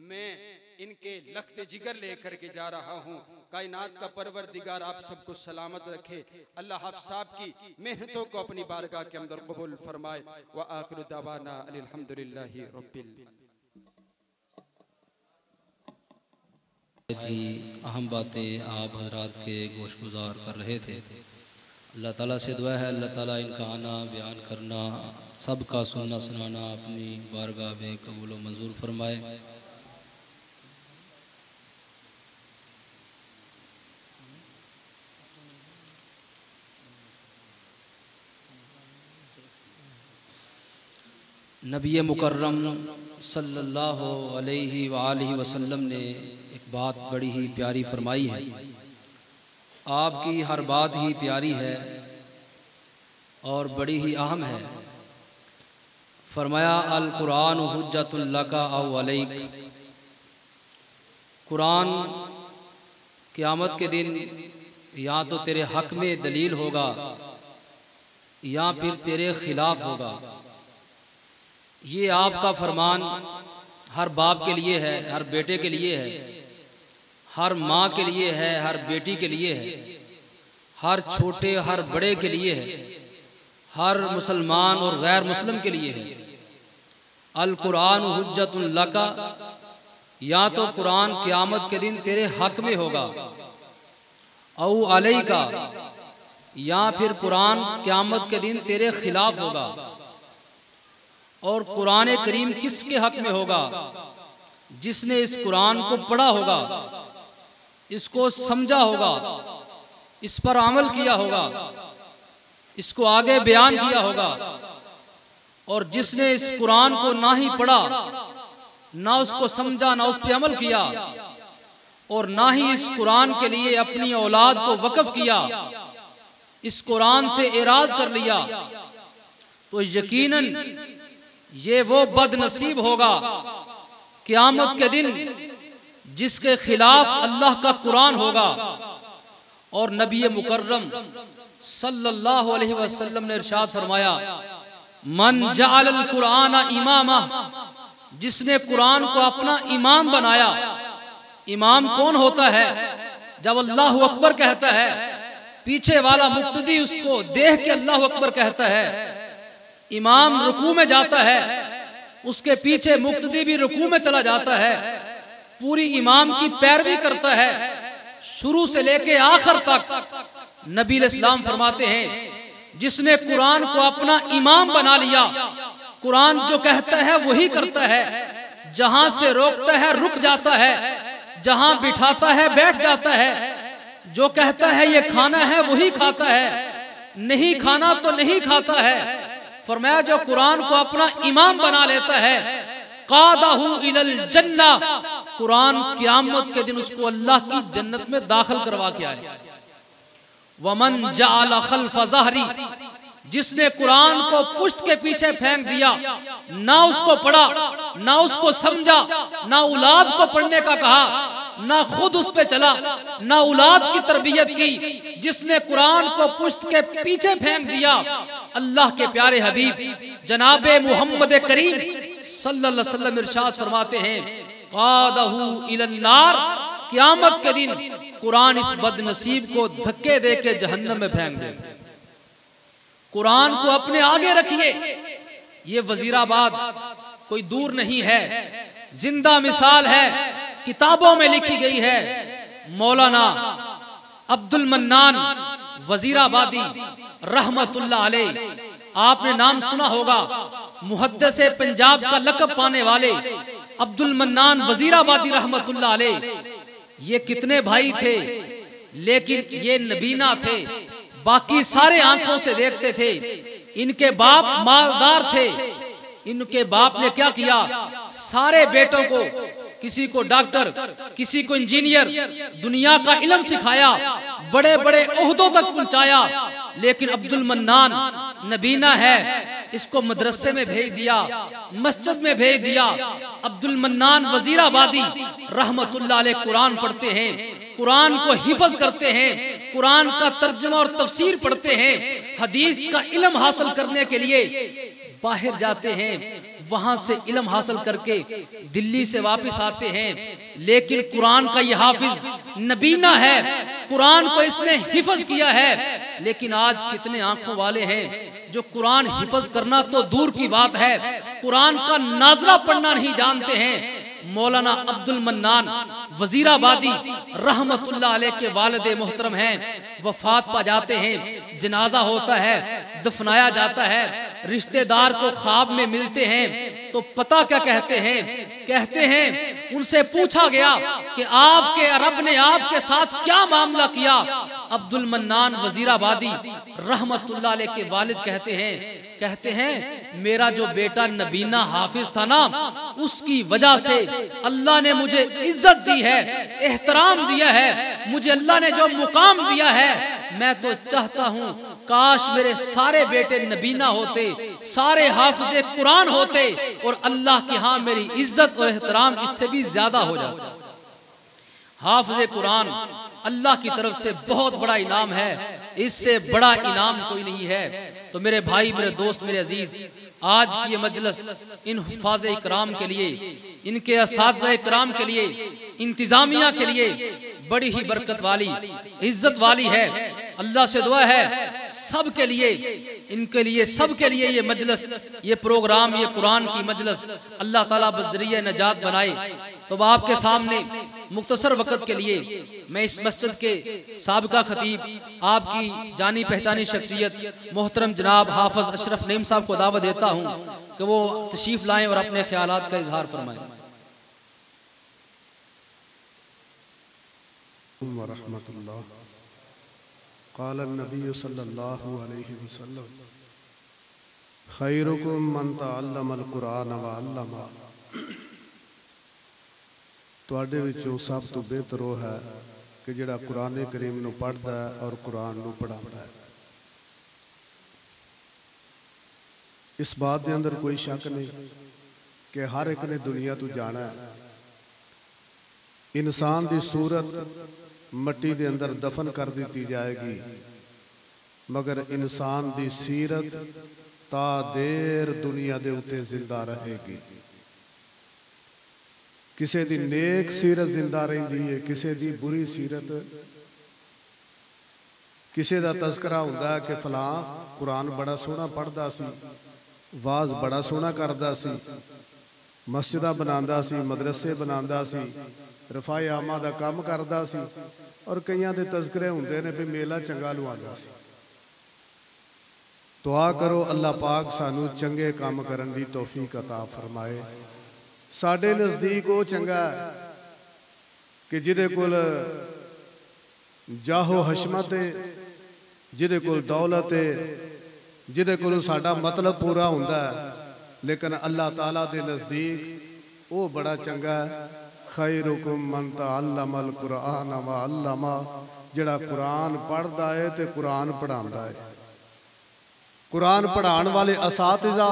मैं इनके लख्ते जिगर लेकर के जा रहा हूँ। कायनात का परवरदिगार आप सबको सलामत रखे। अल्लाह आप साहब की मेहनतों को अपनी बारगाह के अंदर कबूल फरमाए। व आखिरु दावाना अल्हम्दुलिल्लाहि रब्बिल अहम बातें आप हजरात के गोशगुजार कर रहे थे। अल्लाह ताला से दुआ है, अल्लाह ताला इनका आना बयान करना, सबका सुनना सुनाना अपनी बारगाह में कबूल व मंजूर फरमाए। नबी मुकर्रम सल्लल्लाहु अलैहि वालैहि वसल्लम ने एक बात बड़ी ही प्यारी फरमाई है। आपकी हर बात ही प्यारी है और बड़ी ही अहम है। फरमाया अल कुरान हुज्जतुल लका औ अलैक, कुरान क़यामत के दिन या तो तेरे हक में दलील होगा या फिर तेरे खिलाफ होगा। ये आपका फरमान हर बाप के लिए है, हर बेटे के लिए है, हर माँ के लिए है, हर बेटी के लिए है, हर छोटे हर बड़े के लिए है, हर मुसलमान और गैर मुस्लिम के लिए है। अल कुरान हुज्जतुल लका, या तो कुरान क़यामत के दिन तेरे हक में होगा, औ अलैका, या फिर कुरान क़यामत के दिन तेरे खिलाफ होगा। और कुरान करीम किसके हक में होगा? जिसने इस कुरान को पढ़ा होगा, इसको समझा होगा, इस पर अमल किया होगा, इसको आगे बयान किया होगा, और जिसने इस कुरान को ना ही पढ़ा, ना उसको समझा, ना उस पर अमल किया, और ना ही इस कुरान के लिए अपनी औलाद को वक्फ किया, इस कुरान से एराज कर लिया, तो यकीनन ये वो बदनसीब होगा क़यामत के दिन जिसके खिलाफ अल्लाह का कुरान होगा। और नबी मुकर्रम सल्लल्लाहु अलैहि वसल्लम ने इरशाद फरमाया, मन जअल कुरान इमामा, जिसने कुरान को अपना इमाम बनाया। इमाम कौन होता है? जब अल्लाहु अकबर कहता है, पीछे वाला मुक्तदी उसको देख के अल्लाहु अकबर कहता है। इमाम रुकू में जाता है, उसके पीछे मुक्तदी भी रुकू में चला जाता है, पूरी इमाम की पैरवी करता है शुरू से लेके आखिर तक। नबी इस्लाम फरमाते हैं, जिसने कुरान को अपना इमाम बना लिया, कुरान जो कहता है वही करता है, जहां से रोकता है रुक जाता है, जहां बिठाता है बैठ जाता है, जो कहता है ये खाना है वही खाता है, नहीं खाना तो नहीं खाता है। फरमाया जो कुरान को अपना इमाम बना लेता है, कादहू इलल जन्ना, कुरान क़यामत के दिन उसको अल्लाह की जन्नत में दाखिल करवा के आए। वमन जअल खल्फ ज़हरी, जिसने कुरान को पुश्त के पीछे फेंक दिया, ना उसको पढ़ा, ना उसको समझा, ना औलाद को पढ़ने का कहा, ना खुद उस पे चला, ना औलाद की तरबियत की, जिसने कुरान को पुश्त के पीछे फेंक दिया। अल्लाह के प्यारे हबीब जनाबे मोहम्मद करीम सल्लल्लाहु अलैहि वसल्लम इरशाद फरमाते हैं, कादहू इलन नार, क़यामत के दिन कुरान इस बदनसीब को धक्के दे के जहन्नम में फेंक दे। कुरान को अपने आगे रखिए। ये वजीराबाद कोई दूर नहीं है, जिंदा मिसाल है, किताबों में लिखी गई है। मौलाना अब्दुल मन्नान वजीराबादी रहमतुल्लाह अलैह, आपने नाम सुना होगा, मुहद्दिस पंजाब का लक़ब पाने वाले अब्दुल मन्नान वजीराबादी रहमतुल्लाह अलैह। ये कितने भाई थे, लेकिन ये नबीना थे, बाकी सारे आंखों से देखते थे। इनके बाप मालदार थे। इनके बाप ने क्या किया, सारे बेटों को, किसी को डॉक्टर, किसी को इंजीनियर, दुनिया का इल्म सिखाया, बड़े बड़े ओहदों तक पहुंचाया। लेकिन अब्दुल मन्नान नबीना है, इसको मदरसे में भेज दिया, मस्जिद में भेज दिया। अब्दुल मन्नान वजीराबादी रहमतुल्लाह अलैह कुरान पढ़ते हैं, कुरान को हिफ्ज करते हैं, कुरान का तर्जुमा और तफसीर पढ़ते हैं, हदीस का इल्म हासिल करने के लिए बाहर जाते हैं, वहां से इल्म हासिल करके दिल्ली से वापस आते हैं। लेकिन कुरान का ये हाफिज नबीना है, कुरान को इसने हिफ्ज किया है। लेकिन आज कितने आंखों वाले हैं जो कुरान हिफ्ज करना तो दूर की बात है, कुरान का नाज़रा पढ़ना नहीं जानते हैं। मौलाना अब्दुल मन्नान वजीराबादी रहमतुल्लाह अलैह के वालिद मोहतरम हैं, वफात पा जाते हैं, जनाजा होता है, दफनाया जाता है, रिश्तेदार को ख्वाब में मिलते हैं तो पता क्या कहते हैं? कहते हैं उनसे पूछा गया कि आपके रब ने आपके साथ क्या मामला किया? अब्दुल मन्नान वजीराबादी रहमतुल्लाह अलैह के वालिद कहते हैं मेरा जो बेटा नबीना हाफिज था ना, उसकी वजह से अल्लाह ने मुझे इज्जत दी है, एहतराम दिया है, मुझे अल्लाह ने जो मुकाम दिया है, मैं तो चाहता हूँ काश मेरे सारे बेटे नबीना होते, सारे हाफिज़े कुरान होते और अल्लाह के यहाँ मेरी इज्जत और एहतराम इससे भी ज्यादा हो जाता। हाफिज़े कुरान अल्लाह की तरफ से बहुत बड़ा इनाम है, इससे बड़ा इनाम कोई नहीं है। तो मेरे भाई, मेरे दोस्त, मेरे अजीज, आज की ये मजलिस इन हुफ़ाज़े इकराम के लिए, इनके असातिज़ा इकराम के लिए, इंतजामिया के लिए बड़ी ही बरकत वाली, इज्जत वाली है। अल्लाह से दुआ है सब के लिए, इनके लिए, सब के लिए ये मजलिस, ये प्रोग्राम, ये कुरान की मजलिस अल्लाह ताला बज़रिए नजात बनाए। तो आपके सामने मुख्तसर वक़्त के लिए मैं इस मस्जिद के साबिका खतीब, आपकी जानी पहचानी शख्सियत मोहतरम जनाब हाफिज़ अशरफ नईम साहब को दावत देता हूँ कि वो तशरीफ़ लाएं और अपने ख्यालात का इजहार फरमाएं। वरहमतुल्लाह। क़ाल नबी सल्लल्लाहु अलैहि वसल्लम खैरुकुम मन तअल्लमल कुरान व अल्लमा। तुहाडे विचों सब तो बेहतर वो है कि जिहड़ा कुरान करीम नूं पढ़दा है और कुरान नूं पढ़ाउंदा है। इस बात के अंदर कोई शक नहीं कि हर एक ने दुनिया तो जाना है। इंसान की सूरत मट्टी के अंदर दफन कर दी जाएगी, मगर इंसान की सीरत ता देर दुनिया के उत्ते जिंदा रहेगी। किसी की नेक सीरत जिंदा रही है, किसी की बुरी सीरत। किसी का तस्करा होंदा है कि फलां कुरान बड़ा सोहना पढ़दा सी, वाज बड़ा सोहना करदा सी, मस्जिदां बनांदा सी, मदरसे बनांदा सी, रफाए आमा दा काम करदा सी, और कईयां दे तस्करे हुंदे ने भी मेला चंगा लुआंदा सी। दुआ करो अल्लाह पाक सानू चंगे काम करन दी तौफीक अता फरमाए। साडे नज़दीक वो चंगा कि जिहदे कोल जाहो हशमत है, जिहदे कोल दौलत है, जिहदे कोल साडा मतलब पूरा हुंदा है, लेकिन अल्लाह ताला दे नज़दीक वो बड़ा चंगा है। खैरुकुम मन तअल्लमल कुरान व अल्लमा। जिहड़ा कुरान पढ़दा है ते कुरान पढ़ांदा है। कुरान पढ़ाने वाले असातिज़ा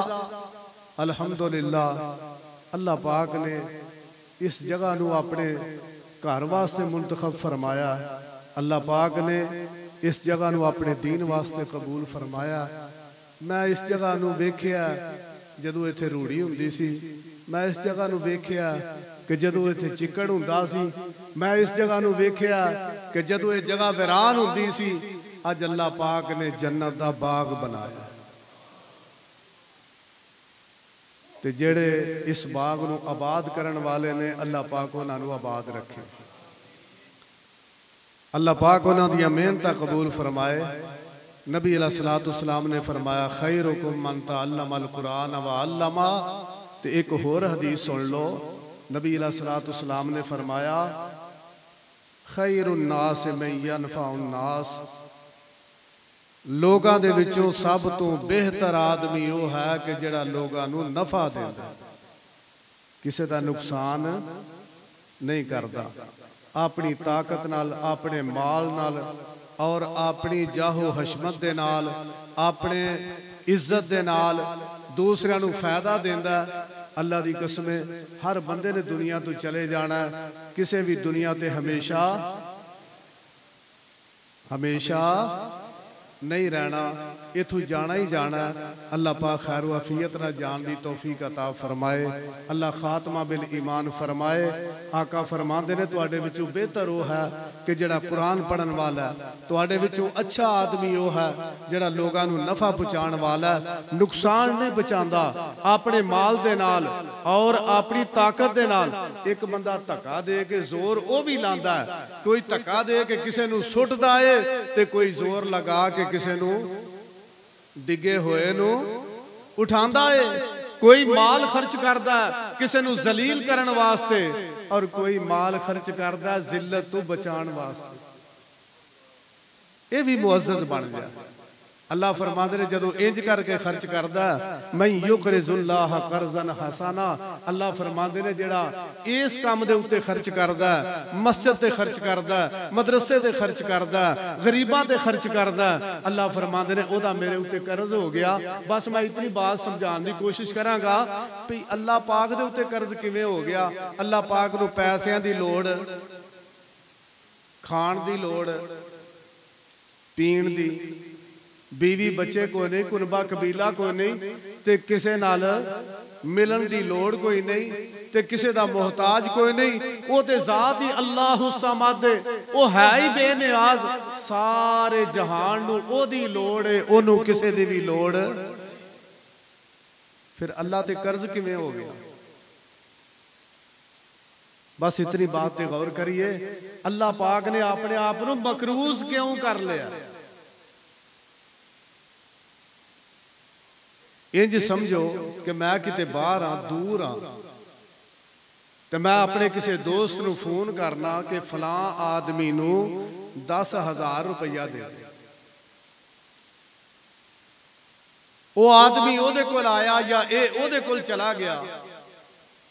अल्हम्दुलिल्लाह अल्लाह पाक ने इस जगह नू अपने घर वास्ते मुंतखब फरमाया। अल्लाह पाक ने इस जगह नू अपने दीन वास्ते कबूल फरमाया। मैं इस जगह नू वेखिया जदों इत्थे रूड़ी हुंदी सी, मैं इस जगह नू वेखिया कि जदों इत्थे चिक्कड़ हुंदा सी, मैं इस जगह नू वेखिया कि जदों ये जगह वीरान हुंदी सी। अज अल्लाह पाक ने जन्नत दा बाग बनाया ते जेड़े इस बाग नू आबाद करन वाले ने अल्लाह पाक उन्हां नू आबाद रखे। अल्लाह पाक उन्हां दी मेहनत कबूल फरमाए। नबी अलैहिस्सलातु वस्सलाम ने फरमाया खैरुकुम मन तअल्लमल कुरान व अल्लमा। ते एक होर हदीस सुन लो। नबी अलैहिस्सलातु वस्सलाम ने फरमाया खैरुन नास मन यनफउन नास। लोगां दे विचों सब तो बेहतर आदमी वो है कि जिहड़ा लोगां नू नफा देंदा, किसी दा नुकसान नहीं करदा। अपनी ताकत नाल, अपने माल नाल और अपनी जाहो हशमत दे नाल, अपने इज्जत दे नाल दूसरियां नू फायदा देंदा। अल्लाह दी कसम हर बंदे ने दुनिया तो चले जाना, किसी भी दुनिया ते हमेशा हमेशा नहीं रहना, इथों जाना ही जाना। अल्लाह पाक खैर वफियत ना जान दी तौफीक अता फरमाए। अल्लाह खात्मा बिल ईमान फरमाए। आका फरमाते ने तुहाडे विचों बेहतर वो है कि जिहड़ा कुरान पढ़न वाला है। तुहाडे विचों अच्छा आदमी वो है जिहड़ा लोगां नू नफा पहुंचाण वाला है, नुकसान नहीं पहुंचांदा अपने माल दे नाल और अपनी ताकत दे नाल। एक बंदा धक्का दे के जोर वो भी लांदा है, कोई धक्का दे के किसी नू सुटदा है ते कोई जोर लगा के किसी नू डिगे हुए नू उठांदा है। कोई माल खर्च करदा है किसी नू जलील करन वास्ते और कोई माल खर्च करदा है जिल्लत तो बचाण वास्ते। ये भी मुअज़्ज़ज़ बन गया। अल्लाह फरमाते ने जदों इंज करके खर्च करदा मैं युकरिजुल्लाह कर्ज़न हसना। अल्लाह फरमाते ने जेड़ा इस काम दे उत्ते खर्च करदा, मस्जिद ते खर्च करदा, मदरसे ते खर्च करदा, गरीबां ते खर्च करदा, अल्लाह फरमाते ने ओदा मेरे उत्ते कर्ज हो गया। बस मैं इतनी बात समझाने की कोशिश करांगा भी अल्लाह पाक दे उत्ते कर्ज किवें हो गया। अल्लाह पाक नूं पैसिਆਂ दी लोड़, खाण दी लोड़, पीण दी, बीवी बच्चे कोई नहीं, कुनबा कबीला कोई नहीं, ते किसे नाल मिलन दी लोड़ कोई नहीं, ते किसे दा मोहताज कोई नहीं। वो ते जात ही अल्लाहु समद, वो है ही बेनियाज। सारे जहान नू ओदी लोड़ है, ओनू किसे दी भी लोड़। फिर अल्लाह ते कर्ज किवें हो गया। बस इतनी बात पे गौर करिए। अल्लाह पाक ने अपने आप नू मकरूज क्यों कर लिया। इंज समझो कि मैं किते बाहर हाँ, दूर हाँ, तो मैं अपने किसी दोस्त नूं फोन करना कि फलां आदमी नूं 10,000 रुपया दे दे। वो आदमी ओदे कोल आया या ए ओदे कोल चला गया,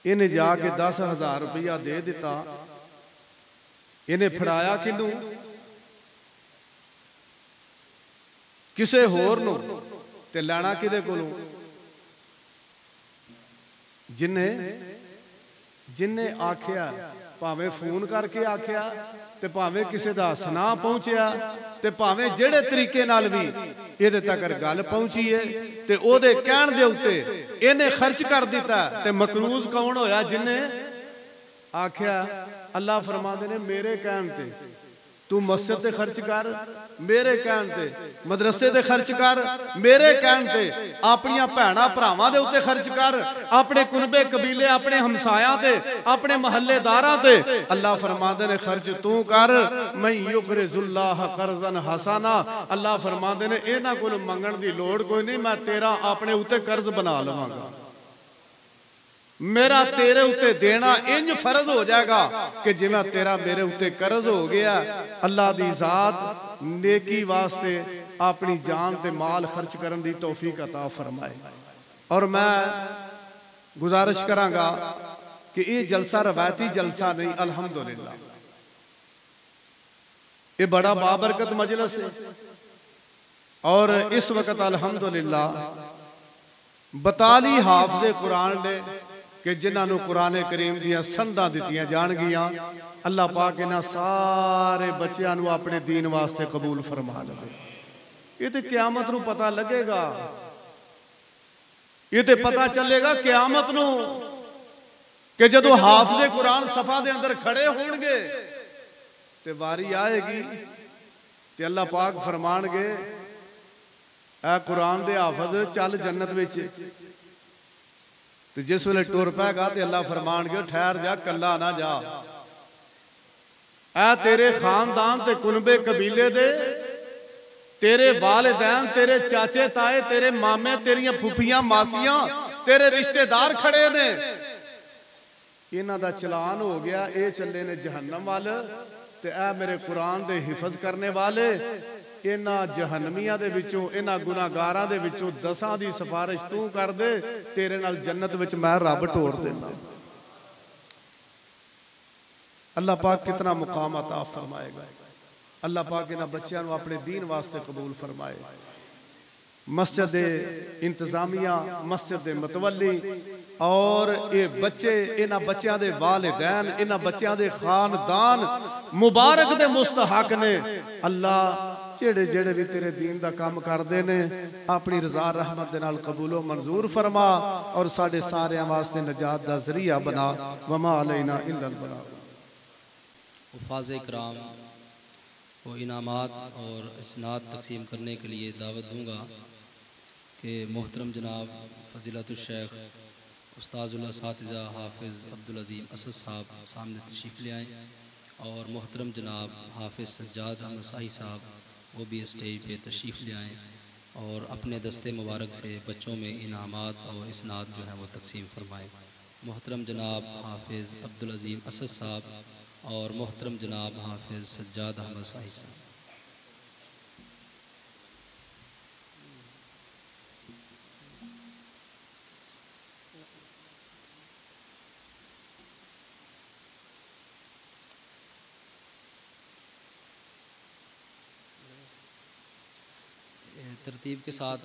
इन्हें जाके 10,000 रुपया दे दिता। इन्हें फड़ाया किनू? किसे होर नूं ते लैना किदे कोलों? जिन्हें आख्या, भावें फोन करके आख्या ते भावें किसी दा सुना पहुंचया ते भावें जेड़े तरीके नाल भी इहदे तक गल पहुंची है ते ओदे कहण दे उत्ते इन्हें खर्च कर दिता। ते मकरूज कौन होया? जिन्हें आख्या। अल्लाह फरमाते ने मेरे कहण ते तू मस्जिद ते खर्च कर, मेरे कहण ते मदरसे ते खर्च कर, मेरे कहण ते अपनियां भैणां भरावां दे उत्ते खर्च कर, अपने कुनबे कबीले अपने हमसायां ते अपने महल्लेदारां ते अल्लाह फरमाते ने खर्च तू कर। मैं युकरिजुल्लाह कर्जन हसना, अल्लाह फरमाते ने इन्हां कोल मंगण दी लोड़ कोई नहीं, मैं तेरा अपने उत्ते कर्ज बना लवांगा। मेरा तेरे उत्ते देना इंज फर्ज हो जाएगा कि जिवें तेरा मेरे उत्ते कर्ज हो गया। अल्लाह दी जात नेकी वास्ते अपनी जान ते माल खर्च करन दी तौफीक अता फरमाए। और मैं गुजारिश करांगा कि ये जलसा रवायती जलसा नहीं, अल्हम्दुलिल्लाह ये बड़ा बाबरकत मजलिस है। और इस वक्त अल्हम्दुलिल्लाह 42 हाफिज़े कुरान ने कि जिन्होंने कुरान करीम दियां संदां दित्तियां जाणगियां। अल्लाह पाक इन्हां सारे बच्चों को अपने दीन वास्ते कबूल फरमा लवे। ये तो क़यामत नूं पता लगेगा, ये तो पता चलेगा क़यामत नूं कि जदों हाफिज़े कुरान सफा दे अंदर खड़े होणगे ते वारी आएगी ते अल्लाह पाक फरमाणगे ऐ कुरान दे हाफिज़ चल जन्नत विच। तो जिस वेले टुर पैगा तो अल्लाह फरमानगे ठहर जा, कला ना जा, ऐ तेरे खानदान ते कुनबे कबीले दे तेरे वालिदैन तेरे चाचे ताए तेरे मामे तेरियां फुफियां मासियां तेरे रिश्तेदार खड़े ने, इन्हां दा चलान हो गया, ये चले ने जहन्नम वाल ते ऐ मेरे कुरान दे हिफज करने वाले इन्हां जहन्नमियां दे विचों इन्हां गुनाहगारां दे विचों 10 दी सिफारिश तू कर दे, तेरे नाल जन्नत विच मैं रब टोर देना। अल्लाह पाक कितना मुकाम अता फरमाएगा। अल्लाह पाक इन्हां बच्चों को अपने दीन वास्ते कबूल फरमाए। मस्जिद दे इंतजामिया, मस्जिद दे मतवली और ये बच्चे इन्हां बच्चों दे वालिदैन इन्हां बच्चों दे खानदान मुबारक दे मुस्तहक ने। अल्लाह जेड़े जेड़े भी तेरे दीन दा काम करते ने अपनी रजा रहमत दे नाल कबूलो मंजूर फरमा और साडे सारियां वास्ते नजात दा जरिया बना। वमा अलैना इल्लल बलाग। हुफ़ाज़ इकराम को इनामात और इसनाद तकसीम करने के लिए दावत दूंगा कि मोहतरम जनाब फ़ज़ीलतुल शेख उस्ताज़ुल असातिज़ा हाफिज़ अब्दुल अज़ीम असद साहब सामने तशरीफ़ ले आएँ और मोहतरम जनाब हाफिज़ सज्जाद अहमद साही साहब वो भी स्टेज पे तशरीफ़ ले आएँ और अपने दस्ते मुबारक से बच्चों में इनामात और इसनाद जो है वो तकसीम फरमाएँ। मोहतरम जनाब हाफिज़ अब्दुल अज़ीम असद साहब और मोहतरम जनाब हाफिज़ सज्जाद अहमद साही साहब। तरतीब के साथ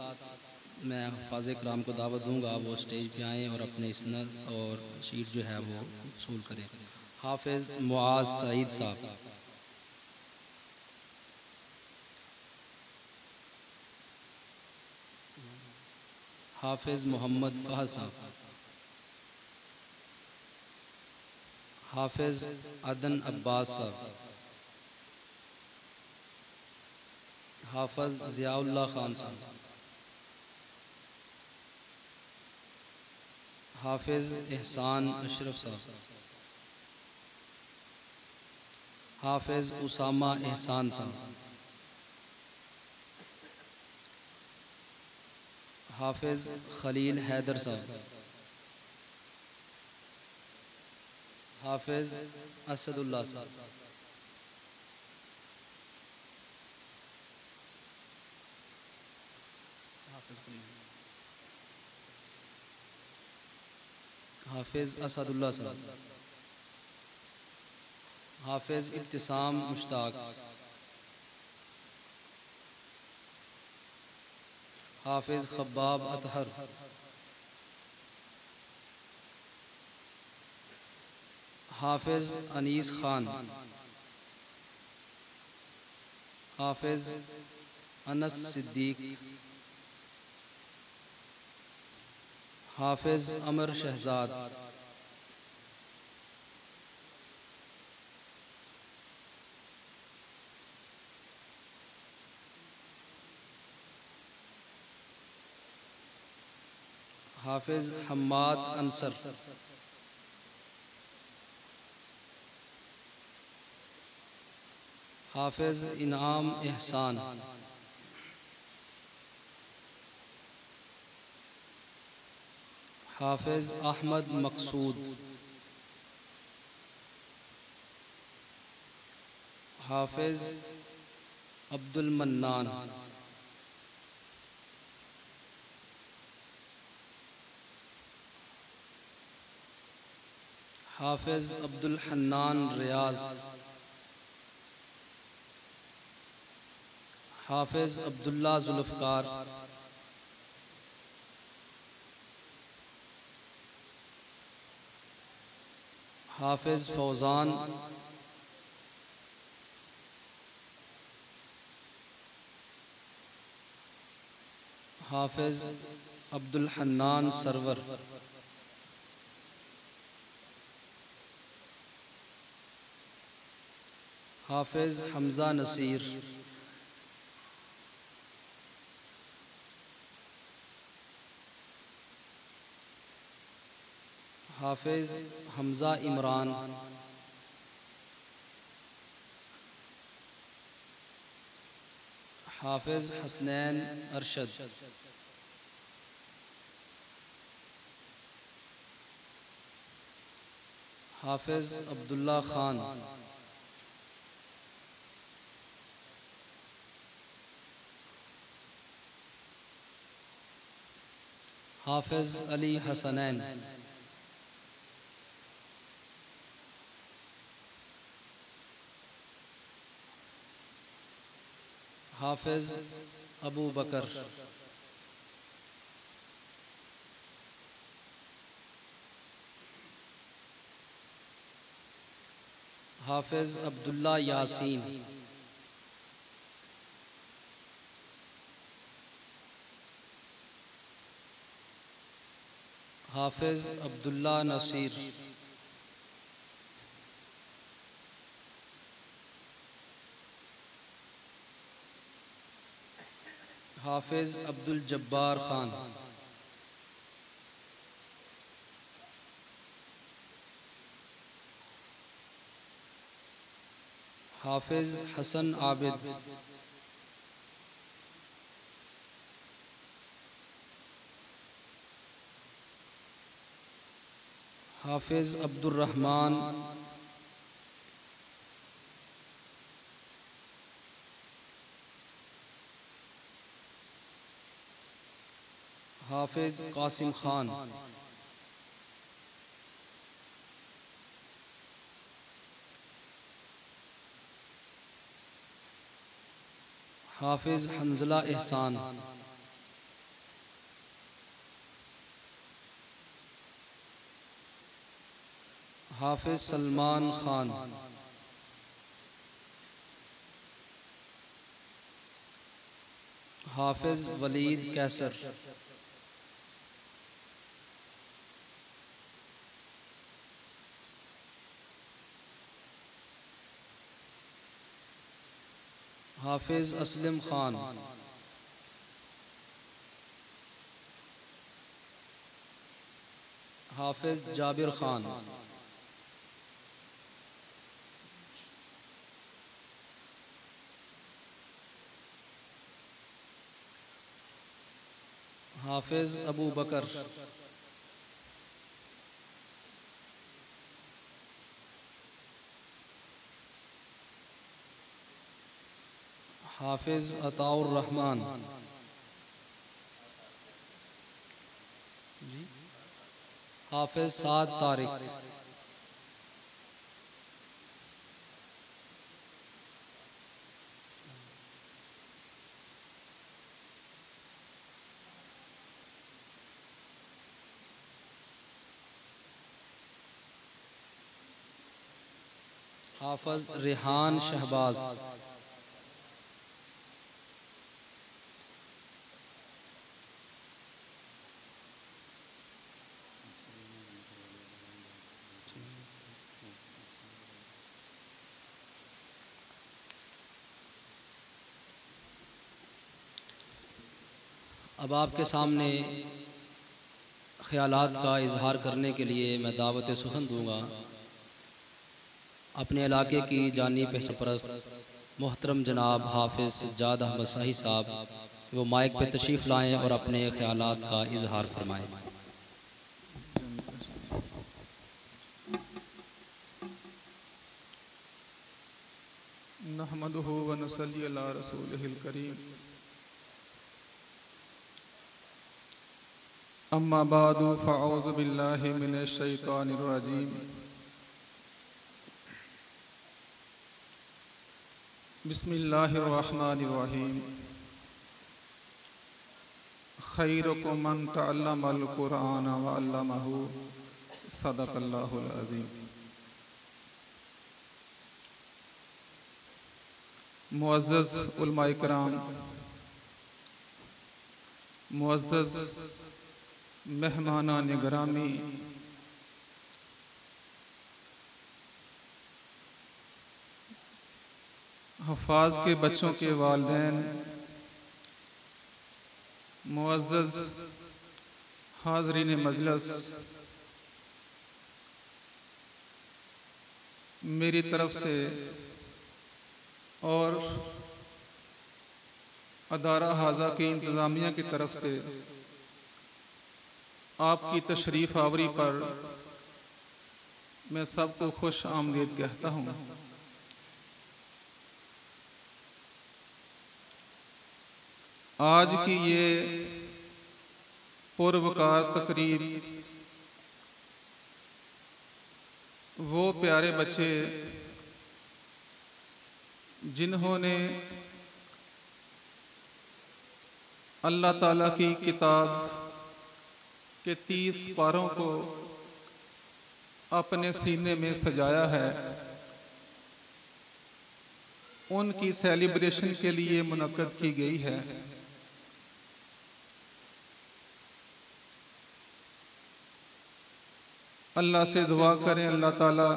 मैं हुफ़ाज़ इकराम को दावत दूंगा वो स्टेज पे आएँ और अपने इसनद और शीट जो है वो वसूल करें। हाफिज़ मुआज़ सईद साहब, हाफिज़ मोहम्मद फ़हद साहब, हाफिज़ अदन अब्बास साहब, हाफिज़ ज़ियाउल्लाह खान साहब, हाफिज़ एहसान अशरफ साहब, हाफिज़ उसामा एहसान साहब, हाफिज़ खलील हैदर साहब, हाफिज असदुल्ला साहब, हाफिज असदुल्ला साहब, हाफिज इब्तिसाम मुश्ताक, हाफिज खब्बाब अतहर, हाफिज अनीस खान, हाफिज अनस सिद्दीक, हाफिज अमर शहजाद, हाफिज हम्माद अंसर, हाफिज इनाम एहसान, हाफिज अहमद मकसूद, हाफिज अब्दुल मन्नान, हाफिज अब्दुल हन्नान रियाज, हाफिज अब्दुल्ला जुल्फ़कार, हाफिज फौजान, हाफिज अब्दुल हन्नान सरवर, हाफिज हमजा नसीर, हाफिज हमजा इमरान, हाफिज हसनैन अरशद, हाफिज अब्दुल्ला खान, हाफिज अली हसनैन, हाफिज अबू बकर, हाफिज अब्दुल्ला यासीन, हाफिज अब्दुल्ला नसीर, हाफिज अब्दुल जब्बार खान, हाफिज हसन आबिद, हाफिज अब्दुल रहमान, हाफिज कासिम खान, हाफिज हंजला एहसान, हाफिज सलमान खान, हाफिज वलीद कैसर, हाफिज असलम खान, हाफिज जाबिर खान, हाफिज अबू बकर, हाफिज अताउर रहमान, हाफिज साद तारिक, हाफिज रेहान शहबाज, अब आपके सामने ख्यालात का इजहार करने के लिए मैं दावत सुखन दूंगा। अपने इलाके की जानी पहचान परस्त मोहतरम जनाब हाफिज सज्जाद अहमद शाही साहब वो माइक पे तशरीफ़ लाएं और अपने ख्यालात का इजहार फरमाएं। नहमदुहु व नसल्ली अला रसूलिहिल करीम, अम्मा बादु फ़अऊज़ु बिल्लाहि मिनश शैतानिर रजीम, बिस्मिल्लाहिर रहमानिर रहीम। खैरुकुम मन तअल्लमल कुरआन व अल्लमहु, सदक़ल्लाहुल अज़ीम। मुअज़्ज़ज़ उलमाए किराम, मुअज़्ज़ज़ मेहमानान गिरामी, हफ़ाज़ के बच्चों के वालिदैन, मुअज़्ज़ज़ हाज़रीन मजलिस, मेरी तरफ से और अदारा हाजा की इंतज़ामिया की तरफ से आपकी तशरीफ़ आवरी पर मैं सबको खुश आमदीद कहता हूँ। आज की ये पुरवकार तकरीब वो प्यारे बच्चे जिन्होंने अल्लाह ताला की किताब के 30 पारों को अपने सीने में सजाया है, उनकी सेलिब्रेशन के लिए मुनक्कद की गई है। अल्लाह से दुआ करें अल्लाह ताला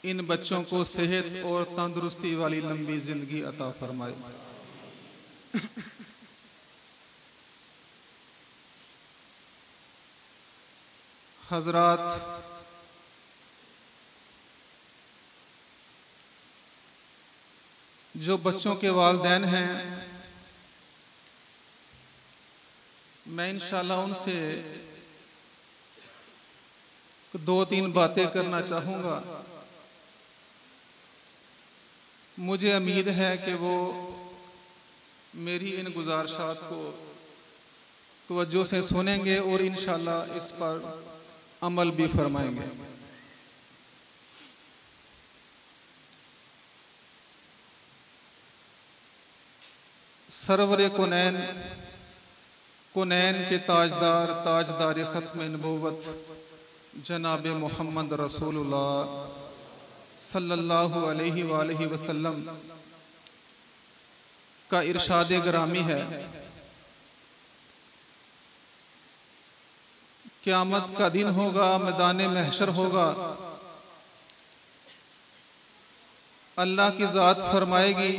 इन बच्चों को सेहत और तंदुरुस्ती वाली लंबी जिंदगी अता फरमाए। हजरात, जो बच्चों के वालिदैन हैं, मैं इंशाल्लाह उनसे 2-3 बातें करना चाहूँगा। मुझे उम्मीद है कि वो मेरी इन गुजारिशात को तवज्जो से सुनेंगे और इंशाल्लाह इस पर अमल भी फरमाएंगे। सरवरे कुनैन, कुनैन के ताजदार, ताजदार ख़त्म नबूवत जनाब मोहम्मद रसूलुल्लाह सल्लल्लाहु अलैहि वसल्लम का इरशाद ग्रामी है, क़यामत का दिन होगा, मैदान महशर होगा, अल्लाह की ज़ात फरमाएगी,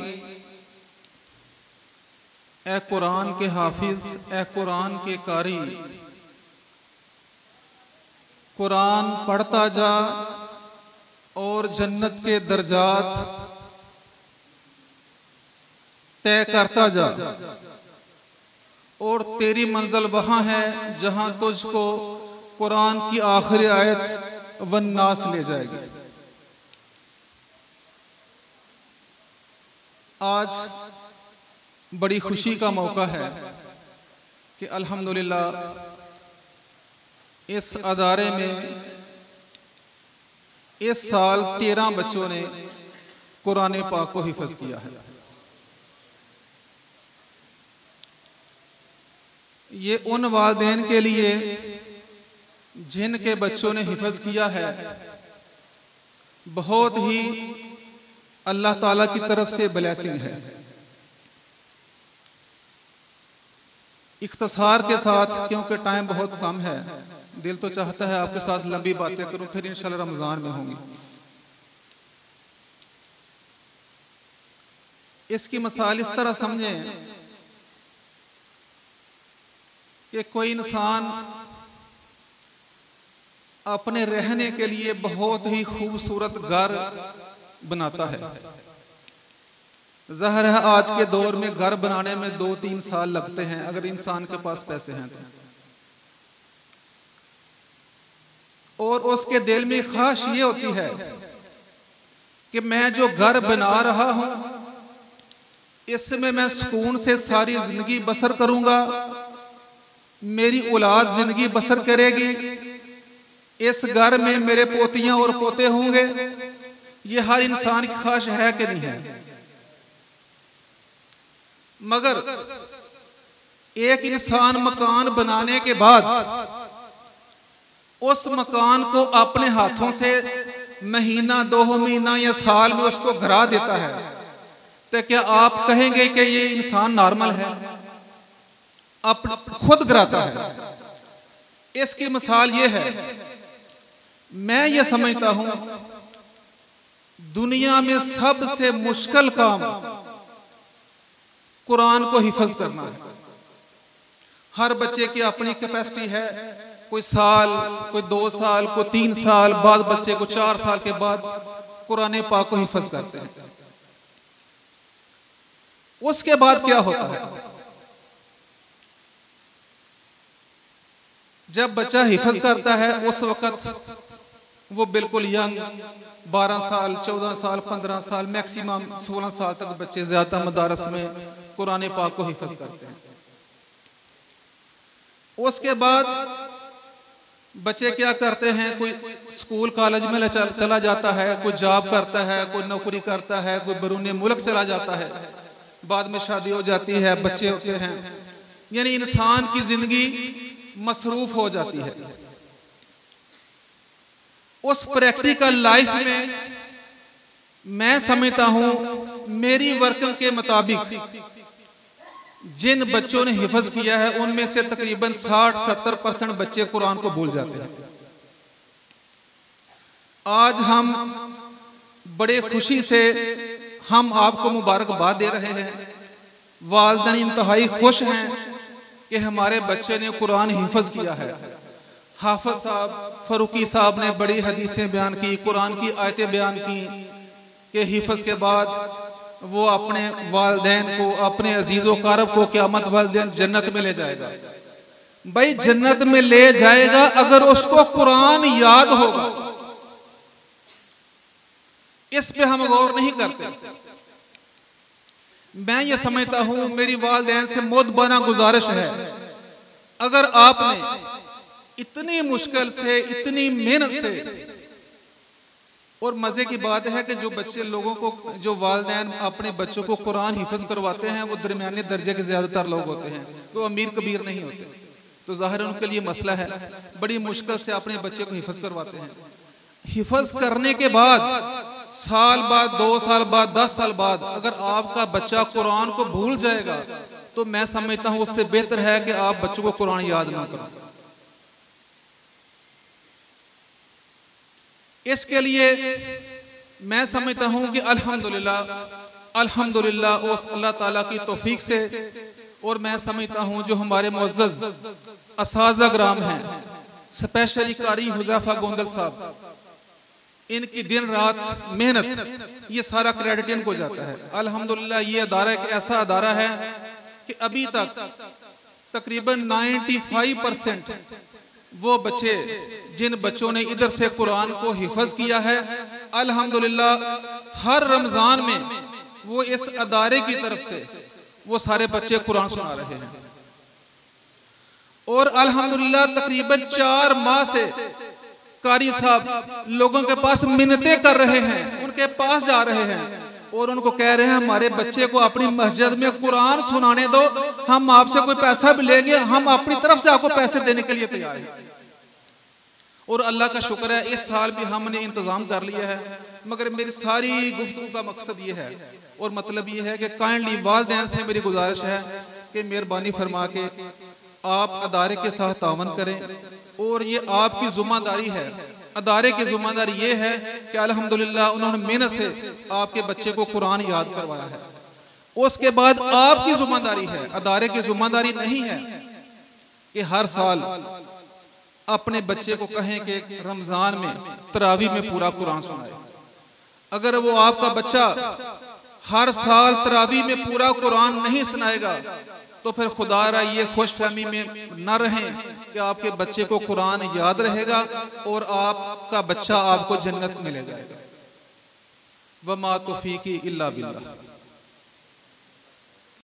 ए कुरान के हाफिज, ए कुरान के कारी, कुरान पढ़ता जा और जन्नत के दर्जात तय करता जा, और तेरी मंजिल वहां है जहां तुझको कुरान की आखिरी आयत वन्नास ले जाएगी। आज बड़ी खुशी का मौका है कि अल्हम्दुलिल्लाह इस अदारे में इस साल 13 बच्चों ने कुरान पाक को हिफ्ज किया है। ये उन वालिदैन के लिए जिनके बच्चों ने हिफ्ज किया है बहुत ही अल्लाह ताला की तरफ से ब्लेसिंग है। इख्तिसार के साथ, क्योंकि टाइम बहुत कम है, दिल तो चाहता है आपके साथ लंबी बातें करूं, फिर इंशाल्लाह रमजान में होंगी। इसकी मिसाल इस तरह समझें कि कोई इंसान अपने रहने के लिए बहुत ही खूबसूरत घर बनाता है। ज़ाहिर है आज के दौर में घर बनाने में 2-3 साल लगते हैं अगर इंसान के पास पैसे हैं तो। और उसके दिल में ख्वाहिश ये होती है कि मैं जो घर बना रहा हूं इसमें मैं सुकून से सारी जिंदगी बसर करूंगा, मेरी औलाद जिंदगी बसर करेगी, इस घर में मेरे पोतियां और पोते होंगे। ये हर इंसान की ख्वाहिश है कि नहीं है? मगर एक इंसान मकान बनाने के बाद उस मकान को अपने हाथों से महीना 2 महीना या साल में उसको गिरा देता है, तो क्या आप कहेंगे कि ये इंसान नॉर्मल है? खुद गिराता है। इसकी मिसाल ये है, मैं ये समझता हूं दुनिया में सबसे मुश्किल काम कुरान को हिफ्ज करना है। हर बच्चे की अपनी कैपेसिटी है, कोई साल, कोई 2 साल, कोई 3 साल बाद, बच्चे को 4 साल के बाद कुरान पाक को हिफ्ज करते हैं। उसके बाद क्या होता है? जब बच्चा हिफ्ज करता है उस वक्त वो बिल्कुल यंग, 12 साल, 14 साल, 15 साल, मैक्सिमम 16 साल तक बच्चे ज्यादा मदारस में कुरान पाक को हिफ्ज करते हैं। उसके बाद बच्चे क्या करते हैं? कोई स्कूल कॉलेज में चला जाता है, कोई जॉब करता है, कोई नौकरी करता है, कोई बैरून मुल्क चला जाता है, बाद में शादी हो जाती है, बच्चे होते हैं, यानी इंसान की जिंदगी मसरूफ हो जाती है। उस प्रैक्टिकल लाइफ में मैं समझता हूं मेरी वर्किंग के मुताबिक जिन बच्चों ने हिफ्ज किया है उनमें से तकरीबन 60-70% बच्चे कुरान को भूल जाते हैं। आज हम बड़े खुशी से हम आपको मुबारकबाद दे रहे हैं, वालिदैन इंतहाई खुश हैं कि हमारे बच्चे ने कुरान हिफ्ज किया है। हाफिज साहब, फरूकी साहब ने बड़ी हदीसें बयान की, कुरान की आयतें बयान की कि हिफ्ज के बाद वो अपने वालिदैन को, अपने अजीजो कारब को क़यामत वाले दिन जन्नत में ले जाएगा। भाई जन्नत में ले जाएगा अगर उसको कुरान याद होगा। इस पे हम गौर नहीं करते। मैं ये समझता हूं मेरी वालिदैन से मोदबाना गुजारिश है, अगर आपने इतनी मुश्किल से, इतनी मेहनत से, और मजे की बात है कि जो बच्चे लोगों को, जो वालिदैन अपने बच्चों को कुरान हिफ्ज करवाते हैं वो दरमियाने दर्जे के ज्यादातर लोग होते हैं, वो अमीर कबीर नहीं होते, तो जाहिर उनके लिए मसला है, बड़ी मुश्किल से अपने बच्चे को हिफ्ज करवाते हैं। हिफ्ज करने के बाद साल बाद, 2 साल बाद, 10 साल बाद अगर आपका बच्चा कुरान को भूल जाएगा तो मैं समझता हूं उससे बेहतर है कि आप बच्चों को कुरान याद ना करो। इसके लिए मैं समझता हूं कि अल्हम्दुलिल्लाह उस अल्लाह ताला की तौफीक से, और मैं समझता हूं जो हमारे मुअज़्ज़ज़ असाज़ा ग्राम हैं, स्पेशली कारी हुज़ैफा गोंदल साहब, इनकी दिन रात मेहनत, ये सारा क्रेडिट इनको जाता है। अल्हम्दुलिल्लाह ये अदारा एक ऐसा अदारा है कि अभी तक तकरीबन 95% वो बच्चे जिन बच्चों ने इधर से कुरान को हिफ्ज किया है, अल्हम्दुलिल्लाह हर रमजान में वो इस अदारे की तरफ से वो सारे बच्चे कुरान सुना रहे हैं। और अल्हम्दुलिल्लाह तकरीबन 4 माह से कारी साहब लोगों के पास मिन्नतें कर रहे हैं, उनके पास जा रहे हैं और उनको कह रहे हैं हमारे बच्चे को अपनी मस्जिद में कुरान सुनाने दो, हम आपसे कोई पैसा भी लेंगे, हम अपनी तरफ से आपको पैसे देने के लिए तैयार हैं। और अल्लाह का शुक्र है इस साल भी हमने इंतजाम कर लिया है। मगर मेरी सारी गुफ्तगू का मकसद ये है और मतलब ये है कि काइंडली वालिदैन से मेरी गुजारिश है कि मेहरबानी फरमा के आप अदारे के साथ तावन करें और ये आपकी जिम्मेदारी है। अदारे की जिम्मेदारी ये है कि अल्हम्दुलिल्लाह उन्होंने मेहनत से आपके बच्चे को कुरान याद करवाया है। उसके बाद आपकी जिम्मेदारी है, अदारे की जिम्मेदारी नहीं है कि हर साल अपने बच्चे को कहें कि रमजान में तरावी में पूरा कुरान सुनाए। अगर वो आपका बच्चा हर साल तरावी में पूरा कुरान नहीं सुनाएगा तो फिर खुदारा ये खुशफहमी में न रहें कि आपके बच्चे को कुरान याद रहेगा और आपका बच्चा आपको जन्नत में ले जाएगा। वमा तौफीकी इल्ला बिल्लाह।